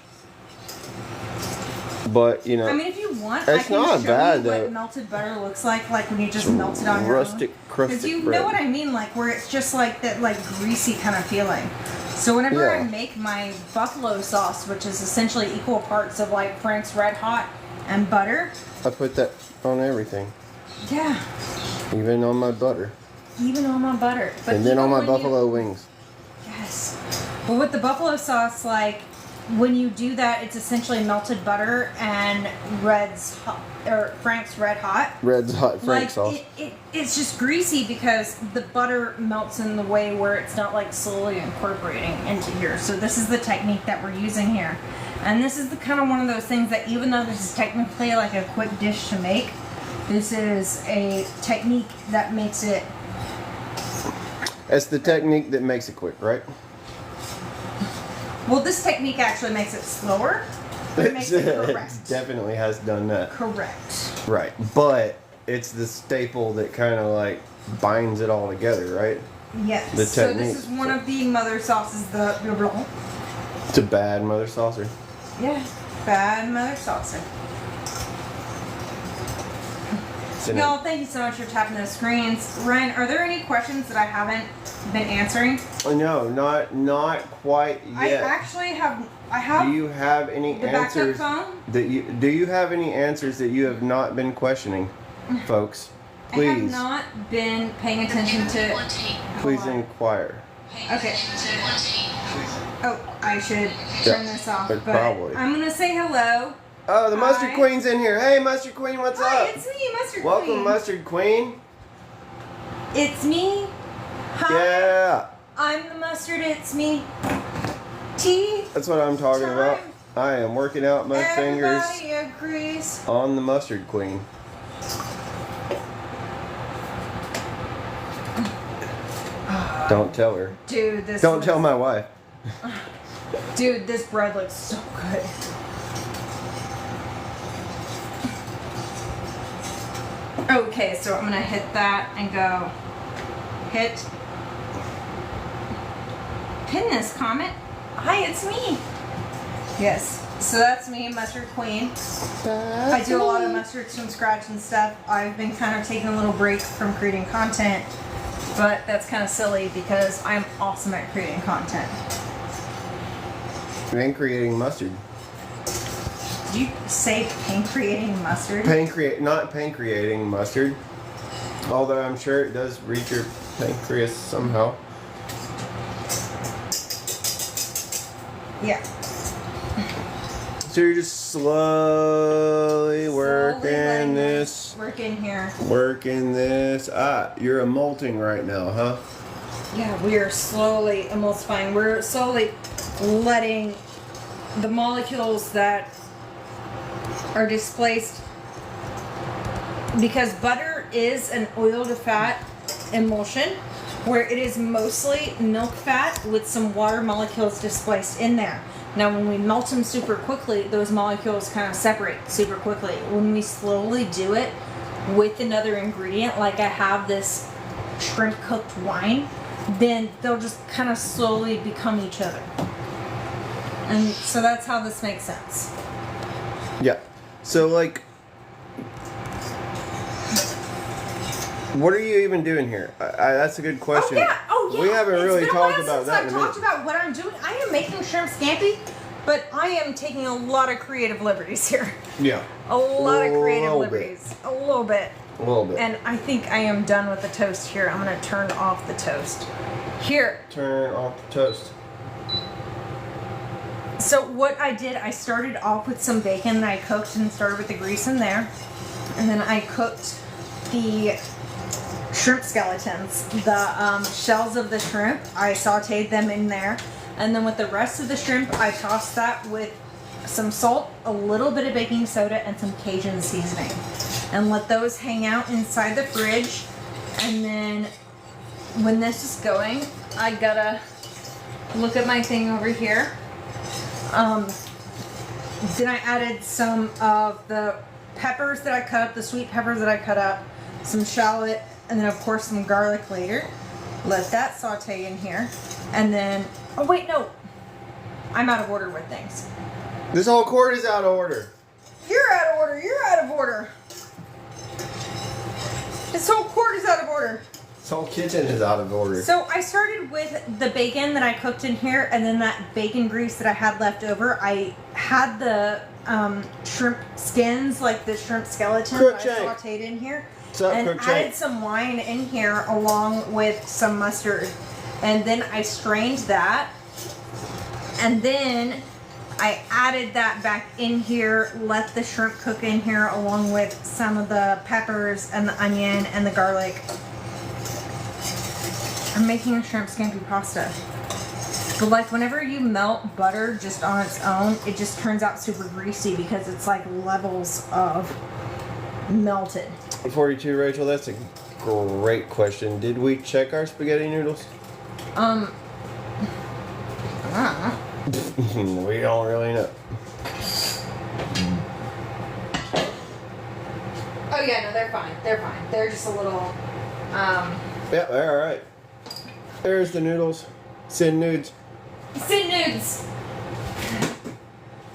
But I mean, if you want, it's I can not show bad, you though. what melted butter looks like when you just melt it on your rustic, own. crustic Because you bread. know what I mean, like where it's just like that, like greasy kind of feeling. So whenever I Yeah. make my buffalo sauce, which is essentially equal parts of like Frank's Red Hot and butter. I put that on everything, Yeah, even on my butter, even on my butter. But and then on even my when buffalo wings. Yes. But with the buffalo sauce, like when you do that, it's essentially melted butter and Frank's Red Hot. Red's hot Frank Like sauce. it's just greasy because the butter melts in the way where it's not like slowly incorporating into here. So this is the technique that we're using here. And this is the kind of one of those things that even though this is technically like a quick dish to make, this is a technique that makes it. It's the technique that makes it quick, right? Well, this technique actually makes it slower. But it makes it correct. It definitely has done that. Correct. Right, but it's the staple that kind of like binds it all together, right? Yes. The So technique. this is one of the mother sauces, the beurre blanc. It's a bad mother saucer. Yeah. Bad mother saucer. Y'all, thank you so much for tapping those screens. Ryan, are there any questions that I haven't been answering? No, not quite yet. I actually have. I have. Do you have any the backup answers phone? do you have any answers that you have not been questioning, folks? I have Please, not been paying attention to. please Hold on. inquire. Okay. Oh, I should turn this off. But probably. I'm gonna say hello. Oh, the Mustard Hi. Queen's in here. Hey, Mustard Queen, what's Hi, up? it's me, Mustard Welcome, Queen. Mustard Queen. It's me. Hi. Yeah, I'm the mustard. It's me. Tea. that's what I'm talking about. Time. I am working out my fingers Everybody agrees. on the Mustard Queen. Don't tell her. Dude, this. Don't tell my wife. Dude, this bread looks so good. Okay, so I'm gonna hit that and go pin this comment. Hi, it's me. Yes. So that's me, Mustard Queen. I do a lot of mustards from scratch and stuff. I've been kind of taking a little break from creating content, but that's kind of silly because I'm awesome at creating content. And creating mustard. Did you say pancreating mustard? Not pancreating mustard. Although I'm sure it does reach your pancreas somehow. Yeah. So you're just slowly working this. Work in here. Working this. You're emulting right now, huh? Yeah, we are slowly emulsifying. We're slowly letting the molecules that are displaced, because butter is an oil to fat emulsion where it is mostly milk fat with some water molecules displaced in there. Now when we melt them super quickly, those molecules kind of separate super quickly. When we slowly do it with another ingredient, like I have this shrimp cooked wine, then they'll just kind of slowly become each other. And so that's how this makes sense. Yeah. So like, what are you even doing here? That's a good question. Oh yeah. We haven't really talked about that. I've talked about what I'm doing. I am making shrimp scampi, but I am taking a lot of creative liberties here. Yeah. A lot of creative liberties. A little bit. A little bit. And I think I am done with the toast here. I'm going to turn off the toast. Here. Turn off the toast. So what I did, I started off with some bacon that I cooked and started with the grease in there. And then I cooked the shrimp skeletons, the shells of the shrimp. I sauteed them in there. And then with the rest of the shrimp, I tossed that with some salt, a little bit of baking soda, and some Cajun seasoning. And let those hang out inside the fridge. And then when this is going, I gotta look at my thing over here. Then I added some of the peppers that I cut up, the sweet peppers that I cut up, some shallot, and then of course some garlic later. Let that saute in here. And then, oh wait, no. I'm out of order with things. This whole quart is out of order. You're out of order. You're out of order. This whole quart is out of order. This whole kitchen is out of order. So I started with the bacon that I cooked in here, and then that bacon grease that I had left over. I had the shrimp skins, like the shrimp skeleton, that I sauteed in here. And added some wine in here along with some mustard. And then I strained that. And then I added that back in here, let the shrimp cook in here along with some of the peppers and the onion and the garlic. I'm making a shrimp scampi pasta. But like whenever you melt butter just on its own, it just turns out super greasy because it's like levels of melted. 42, Rachel, that's a great question. Did we check our spaghetti noodles? We don't really know. Oh yeah, no, they're fine. They're fine. They're just a little, Yeah, they're alright. There's the noodles. Sin nudes. Sin nudes.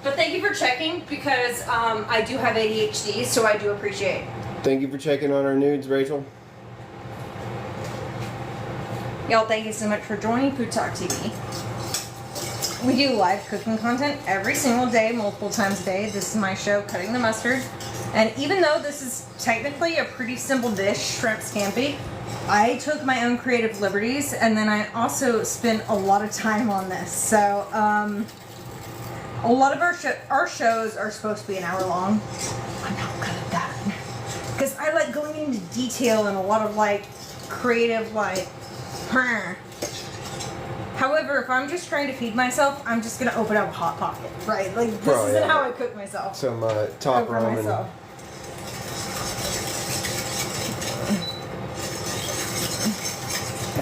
But thank you for checking because I do have ADHD, so I do appreciate it. Thank you for checking on our nudes, Rachel. Y'all, thank you so much for joining Food Talk TV. We do live cooking content every single day, multiple times a day. This is my show, Cutting the Mustard. And even though this is technically a pretty simple dish, shrimp scampi, I took my own creative liberties, and then I also spent a lot of time on this. So, a lot of our shows are supposed to be an hour long. I'm not good at that. Because I like going into detail and a lot of like creative However, if I'm just trying to feed myself, I'm just gonna open up a Hot Pocket, right? Like this isn't how I cook myself. Some top ramen.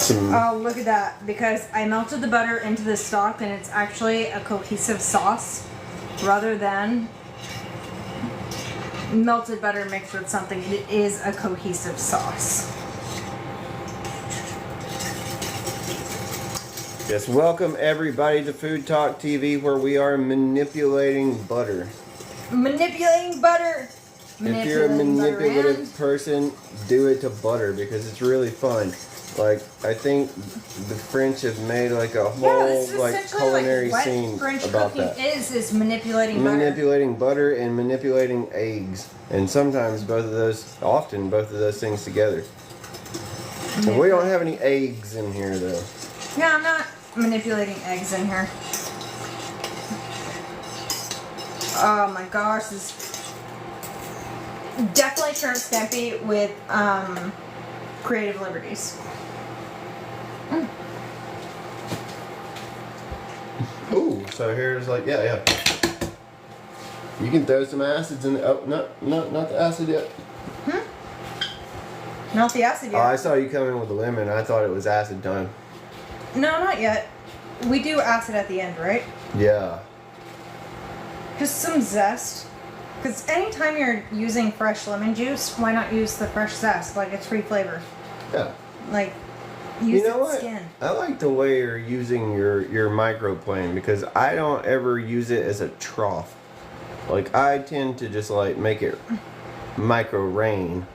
Oh, look at that! Because I melted the butter into the stock, and it's actually a cohesive sauce, rather than melted butter mixed with something. It is a cohesive sauce. Yes, welcome everybody to Food Talk TV, where we are manipulating butter. Manipulating butter. If you're a manipulative person, do it to butter because it's really fun. Like, I think the French have made like a whole culinary scene French about cooking that. is manipulating butter. Manipulating butter and manipulating eggs, and sometimes often both of those things together. And we don't have any eggs in here though. No, I'm not manipulating eggs in here. Oh my gosh, this is definitely shrimp scampi with creative liberties. Ooh, so here's like, yeah. You can throw some acids in the, oh, not the acid yet. Not the acid yet. Oh, I saw you come in with a lemon. I thought it was acid time. No, not yet. We do acid at the end, right? Yeah. Just some zest. Because anytime you're using fresh lemon juice, why not use the fresh zest? Like, it's free flavor. Yeah. Like, use You know its what? skin. I like the way you're using your microplane because I don't ever use it as a trough. Like, I tend to just like make it micro rain.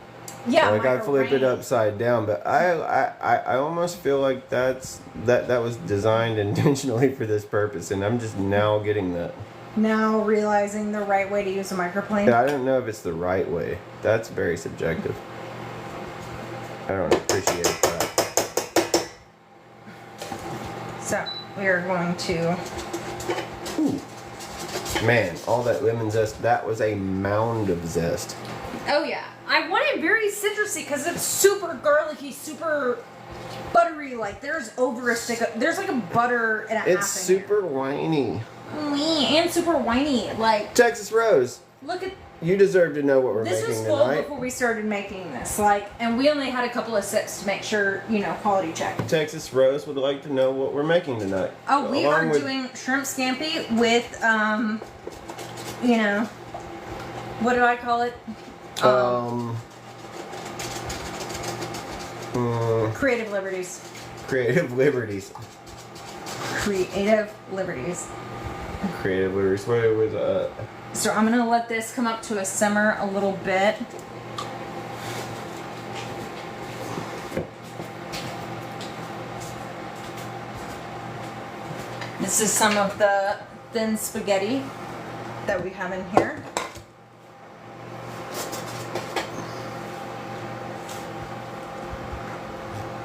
Yeah, like I flip it upside down, but I almost feel like that was designed intentionally for this purpose, and I'm just now getting that. Now realizing the right way to use a microplane. Yeah, I don't know if it's the right way. That's very subjective. I don't appreciate that. So we are going to. Ooh. Man, all that lemon zest. That was a mound of zest. Oh yeah, I want it very citrusy because it's super garlicky, super buttery. Like there's there's like a butter and a half. It's super whiny. And super whiny. Like Texas Rose. Look at. You deserve to know what we're This making was full tonight. before we started making this. Like, and we only had a couple of sips to make sure, quality check. Texas Rose would like to know what we're making tonight. Oh, we are doing shrimp scampi with, what do I call it? Creative liberties. Creative liberties. Creative liberties. Creative liberties. What was So I'm gonna let this come up to a simmer a little bit. This is some of the thin spaghetti that we have in here.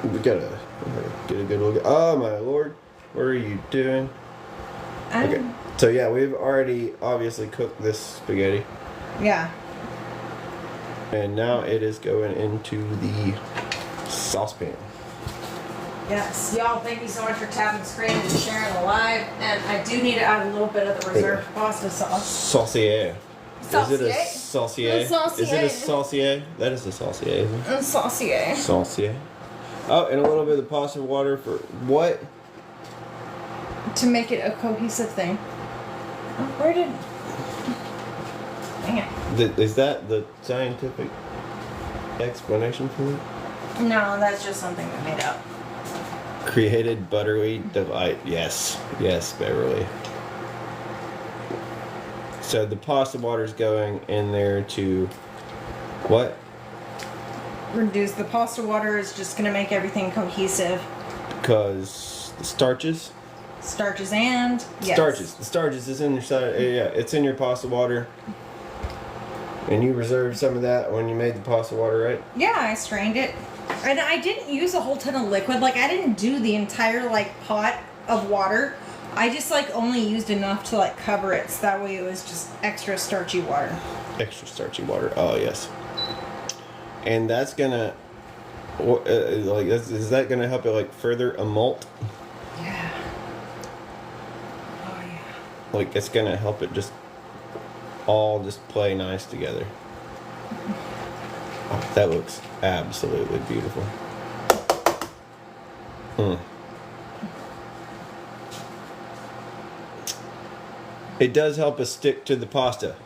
We gotta get a good look. Oh my lord, what are you doing? Okay, so yeah, we've already obviously cooked this spaghetti. Yeah. And now it is going into the saucepan. Yes, y'all, thank you so much for tapping the screen and sharing the live. And I do need to add a little bit of the reserved pasta sauce. Saucier. Is it a saucier? Saucier. Is it a saucier? That is a saucier, isn't it? Saucier. Saucier. Oh, and a little bit of pasta water for what? To make it a cohesive thing. Oh, where did... Dang it. Is that the scientific explanation for it? No, that's just something we made up. Created buttery device. Yes. Yes, Beverly. So the pasta water's going in there to... What? Reduce the pasta water is just going to make everything cohesive. Because the starches? Starches and... Yes. Starches. The starches is in your side. Yeah, it's in your pasta water. And you reserved some of that when you made the pasta water, right? Yeah, I strained it. And I didn't use a whole ton of liquid. Like, I didn't do the entire, pot of water. I just, only used enough to, cover it. So that way it was just extra starchy water. Extra starchy water. Oh, yes. And that's gonna... is that gonna help it, further emult? Yeah. Oh, yeah. It's gonna help it just all just play nice together. Oh, that looks absolutely beautiful. It does help us stick to the pasta.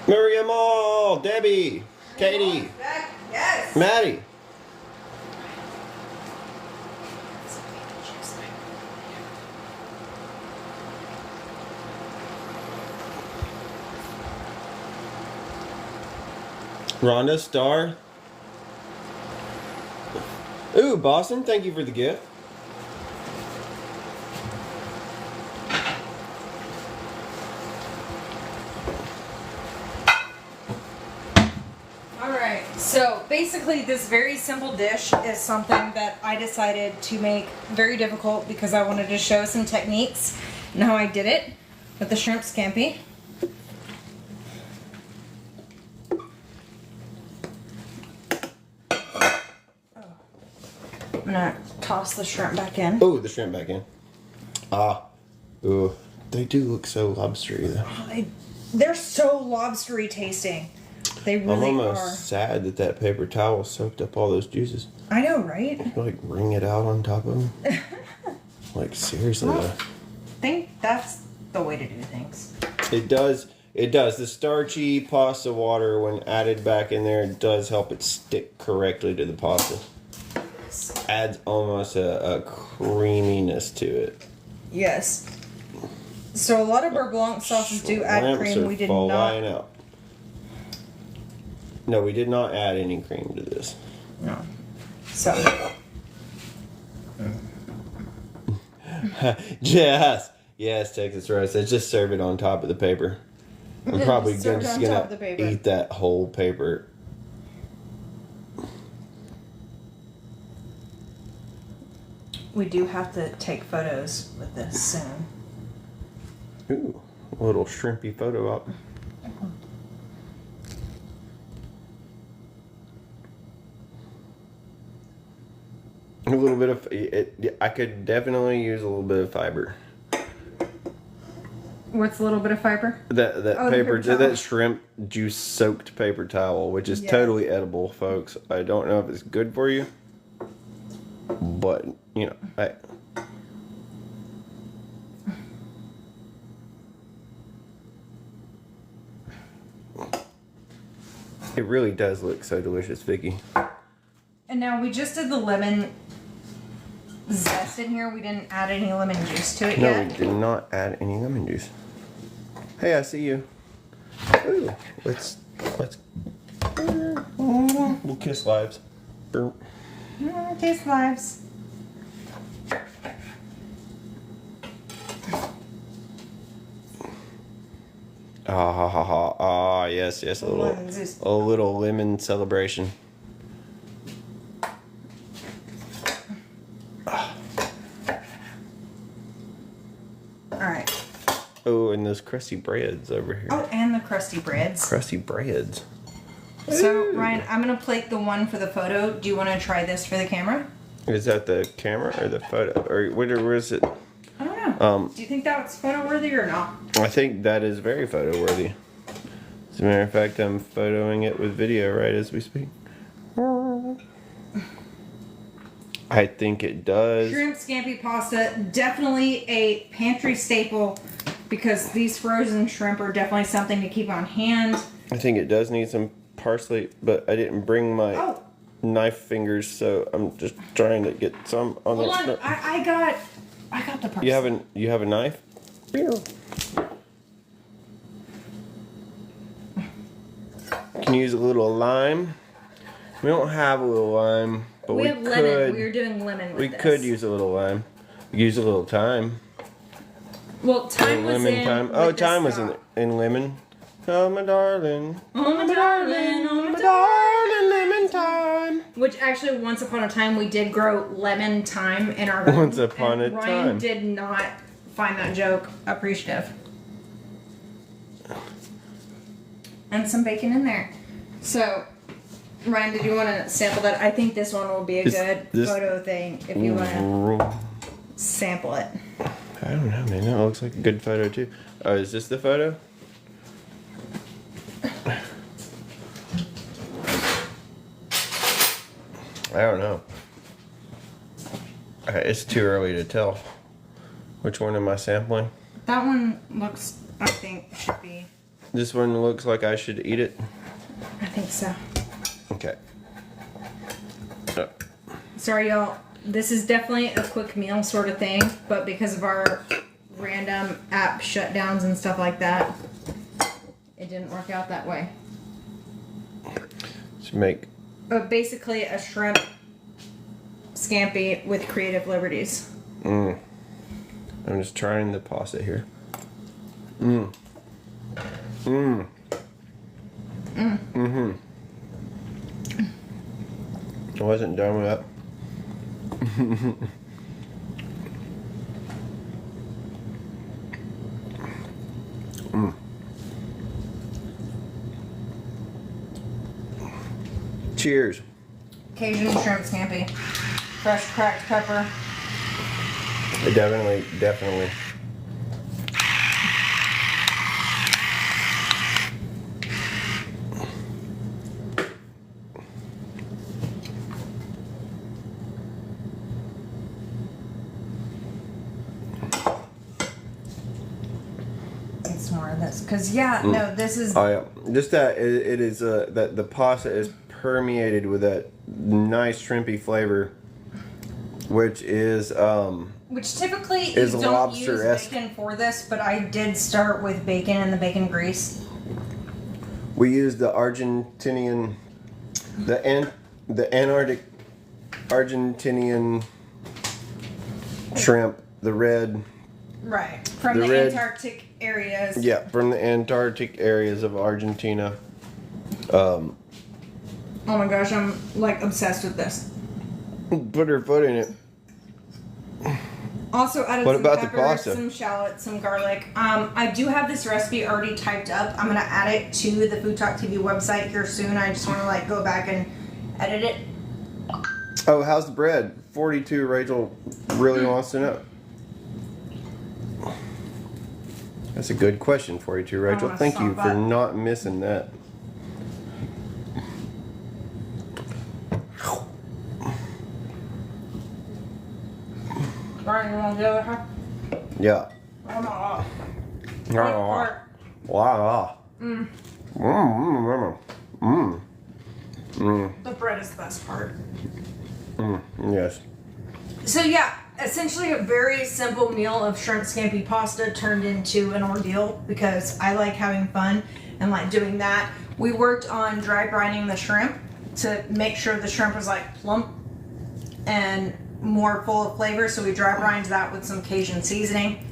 Miriam All, Debbie, Katie, Yes. Maddie. Rhonda, Star. Ooh, Boston, thank you for the gift. Alright, so basically this very simple dish is something that I decided to make very difficult because I wanted to show some techniques and how I did it with the shrimp scampi. I'm gonna toss the shrimp back in. Oh, the shrimp back in. Ah, ooh, they do look so lobstery though. They're so lobstery tasting. They really I'm almost are. sad that that paper towel soaked up all those juices. I know, right? Like wring it out on top of them. Like seriously Well, though. I think that's the way to do things. It does. It does. The starchy pasta water, when added back in there, does help it stick correctly to the pasta. Adds almost a creaminess to it. Yes. So a lot of our blanc sauces do add Shrimps cream. are We did flying not. out. No, we did not add any cream to this. No. So. Yes, Texas Roast. Let's just serve it on top of the paper. I'm probably Serve it just on top gonna of the paper. eat that whole paper. We do have to take photos with this soon. Ooh, a little shrimpy photo op. A little bit of it. I could definitely use a little bit of fiber. What's a little bit of fiber? That Oh, the paper, paper towel. that shrimp juice soaked paper towel, which is Yeah. totally edible, folks. I don't know if it's good for you, but you know, it really does look so delicious, Vicky. And now we just did the lemon zest in here. We didn't add any lemon juice to it No, yet. we did not add any lemon juice. Hey, I see you. Ooh, let's we'll kiss lives. Taste lives. Yes, a Lemon juice. little lemon celebration. Alright. Oh, and those crusty breads over here. Oh, and the crusty breads. Crusty breads. So, Ryan, I'm going to plate the one for the photo. Do you want to try this for the camera? Is that the camera or the photo? Or where is it? I don't know. Do you think that's photo worthy or not? I think that is very photo worthy. As a matter of fact, I'm photoing it with video right as we speak. I think it does. Shrimp scampi pasta, definitely a pantry staple because these frozen shrimp are definitely something to keep on hand. I think it does need some parsley, but I didn't bring my Oh, knife fingers, so I'm just trying to get some on hold that on. shrimp. I got the parsley. You have a knife? Can you use a little lime? We don't have a little lime, but We we have could. lemon. We were doing lemon with We this. could use a little lime. Use a little thyme. Well, thyme was Lemon in. thyme. with Oh, this thyme was stock. in lemon. Oh my darling. Oh my darling, oh my Darling lemon thyme. Which actually, once upon a time, we did grow lemon thyme in our garden. Once upon and a Ryan time. did not find that joke appreciative. And some bacon in there. So, Ryan, did you want to sample that? I think this one will be a good photo thing if you want to sample it. I don't know, man. That looks like a good photo too. Oh, is this the photo? I don't know. It's too early to tell. Which one am I sampling? That one looks, I think, should be This one looks like I should eat it. I think so. Okay. Sorry, y'all. This is definitely a quick meal sort of thing, but because of our random app shutdowns and stuff like that, it didn't work out that way. Let's make. But basically, a shrimp scampi with creative liberties. I'm just trying the pasta here. I wasn't done with that. Cheers. Cajun shrimp scampi. Fresh cracked pepper. Definitely. It's more of this. Because, yeah, no, this is... Oh, yeah. Just that it is, that the pasta is permeated with that nice shrimpy flavor, which is, which typically you is don't use lobster-esque. bacon for this, but I did start with bacon and the bacon grease. We use the Argentinian, the Antarctic Argentinian shrimp, the red. Right. From the red, Antarctic areas. Yeah, from the Antarctic areas of Argentina. Oh my gosh, I'm like obsessed with this. Put her foot in it. Also added What some about the pepper, pasta? some shallots, some garlic. I do have this recipe already typed up. I'm gonna add it to the Food Talk TV website here soon. I just want to like go back and edit it. Oh, how's the bread? 42 Rachel really wants to know. That's a good question, 42 Rachel. wanna Thank you stop for that. not missing that. Brian, you want the other half? Yeah. Oh my god. Wow. Wow. The bread is the best part. Yes. So yeah, essentially a very simple meal of shrimp scampi pasta turned into an ordeal because I like having fun and like doing that. We worked on dry brining the shrimp to make sure the shrimp was like plump and more full of flavor, so we dry brined that with some Cajun seasoning.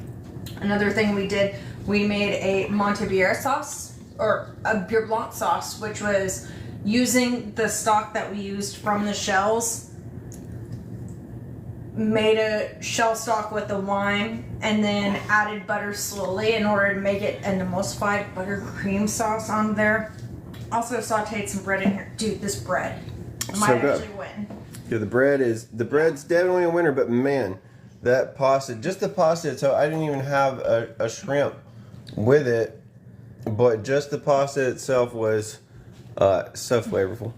Another thing we did, we made a Montevieja sauce, or a beurre blanc sauce, which was using the stock that we used from the shells, made a shell stock with the wine, and then added butter slowly in order to make it an emulsified buttercream sauce on there. Also sauteed some bread in here. Dude, this bread might good. actually win. Yeah, the bread's definitely a winner, but man, that pasta, just the pasta itself, I didn't even have a shrimp with it, but just the pasta itself was so flavorful.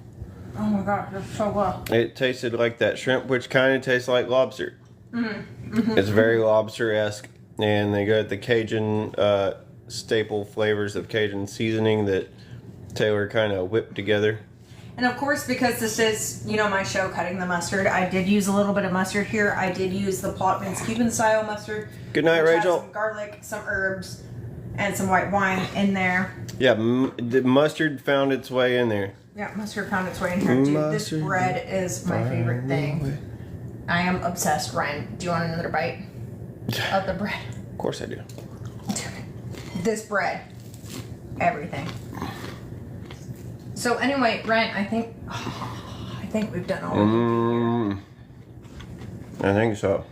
Oh my god, that's so well. It tasted like that shrimp, which kind of tastes like lobster. It's very lobster-esque, and they got the Cajun staple flavors of Cajun seasoning that Taylor kind of whipped together. And of course, because this is, you know, my show, Cutting the Mustard, I did use a little bit of mustard here. I did use the Plotman's Cuban style mustard. Good night, which has Rachel. some garlic, some herbs, and some white wine in there. Yeah, the mustard found its way in there. Yeah, mustard found its way in here. Dude, this Mustard bread is my favorite thing. I am obsessed. Ryan, do you want another bite of the bread? Of course I do. This bread. Everything. So anyway, Ryan, I think we've done all of it. I think so.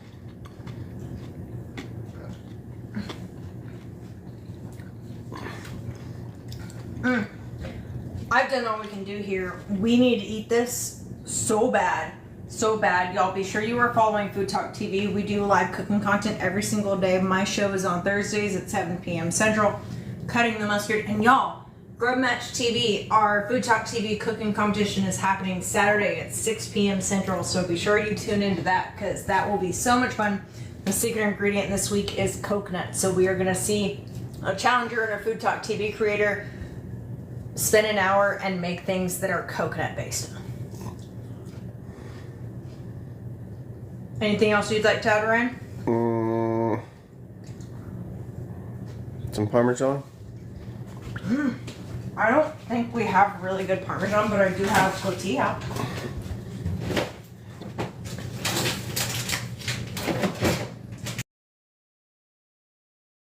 I've done all we can do here. We need to eat this so bad. So bad. Y'all be sure you are following Food Talk TV. We do live cooking content every single day. My show is on Thursdays at 7 p.m. Central. Cutting the Mustard. And y'all, Grub Match TV, our Food Talk TV cooking competition is happening Saturday at 6 p.m. Central. So be sure you tune into that because that will be so much fun. The secret ingredient this week is coconut. So we are going to see a challenger and a Food Talk TV creator spend an hour and make things that are coconut based. Anything else you'd like to add, Ryan? Some Parmesan? I don't think we have really good Parmesan, but I do have tortilla.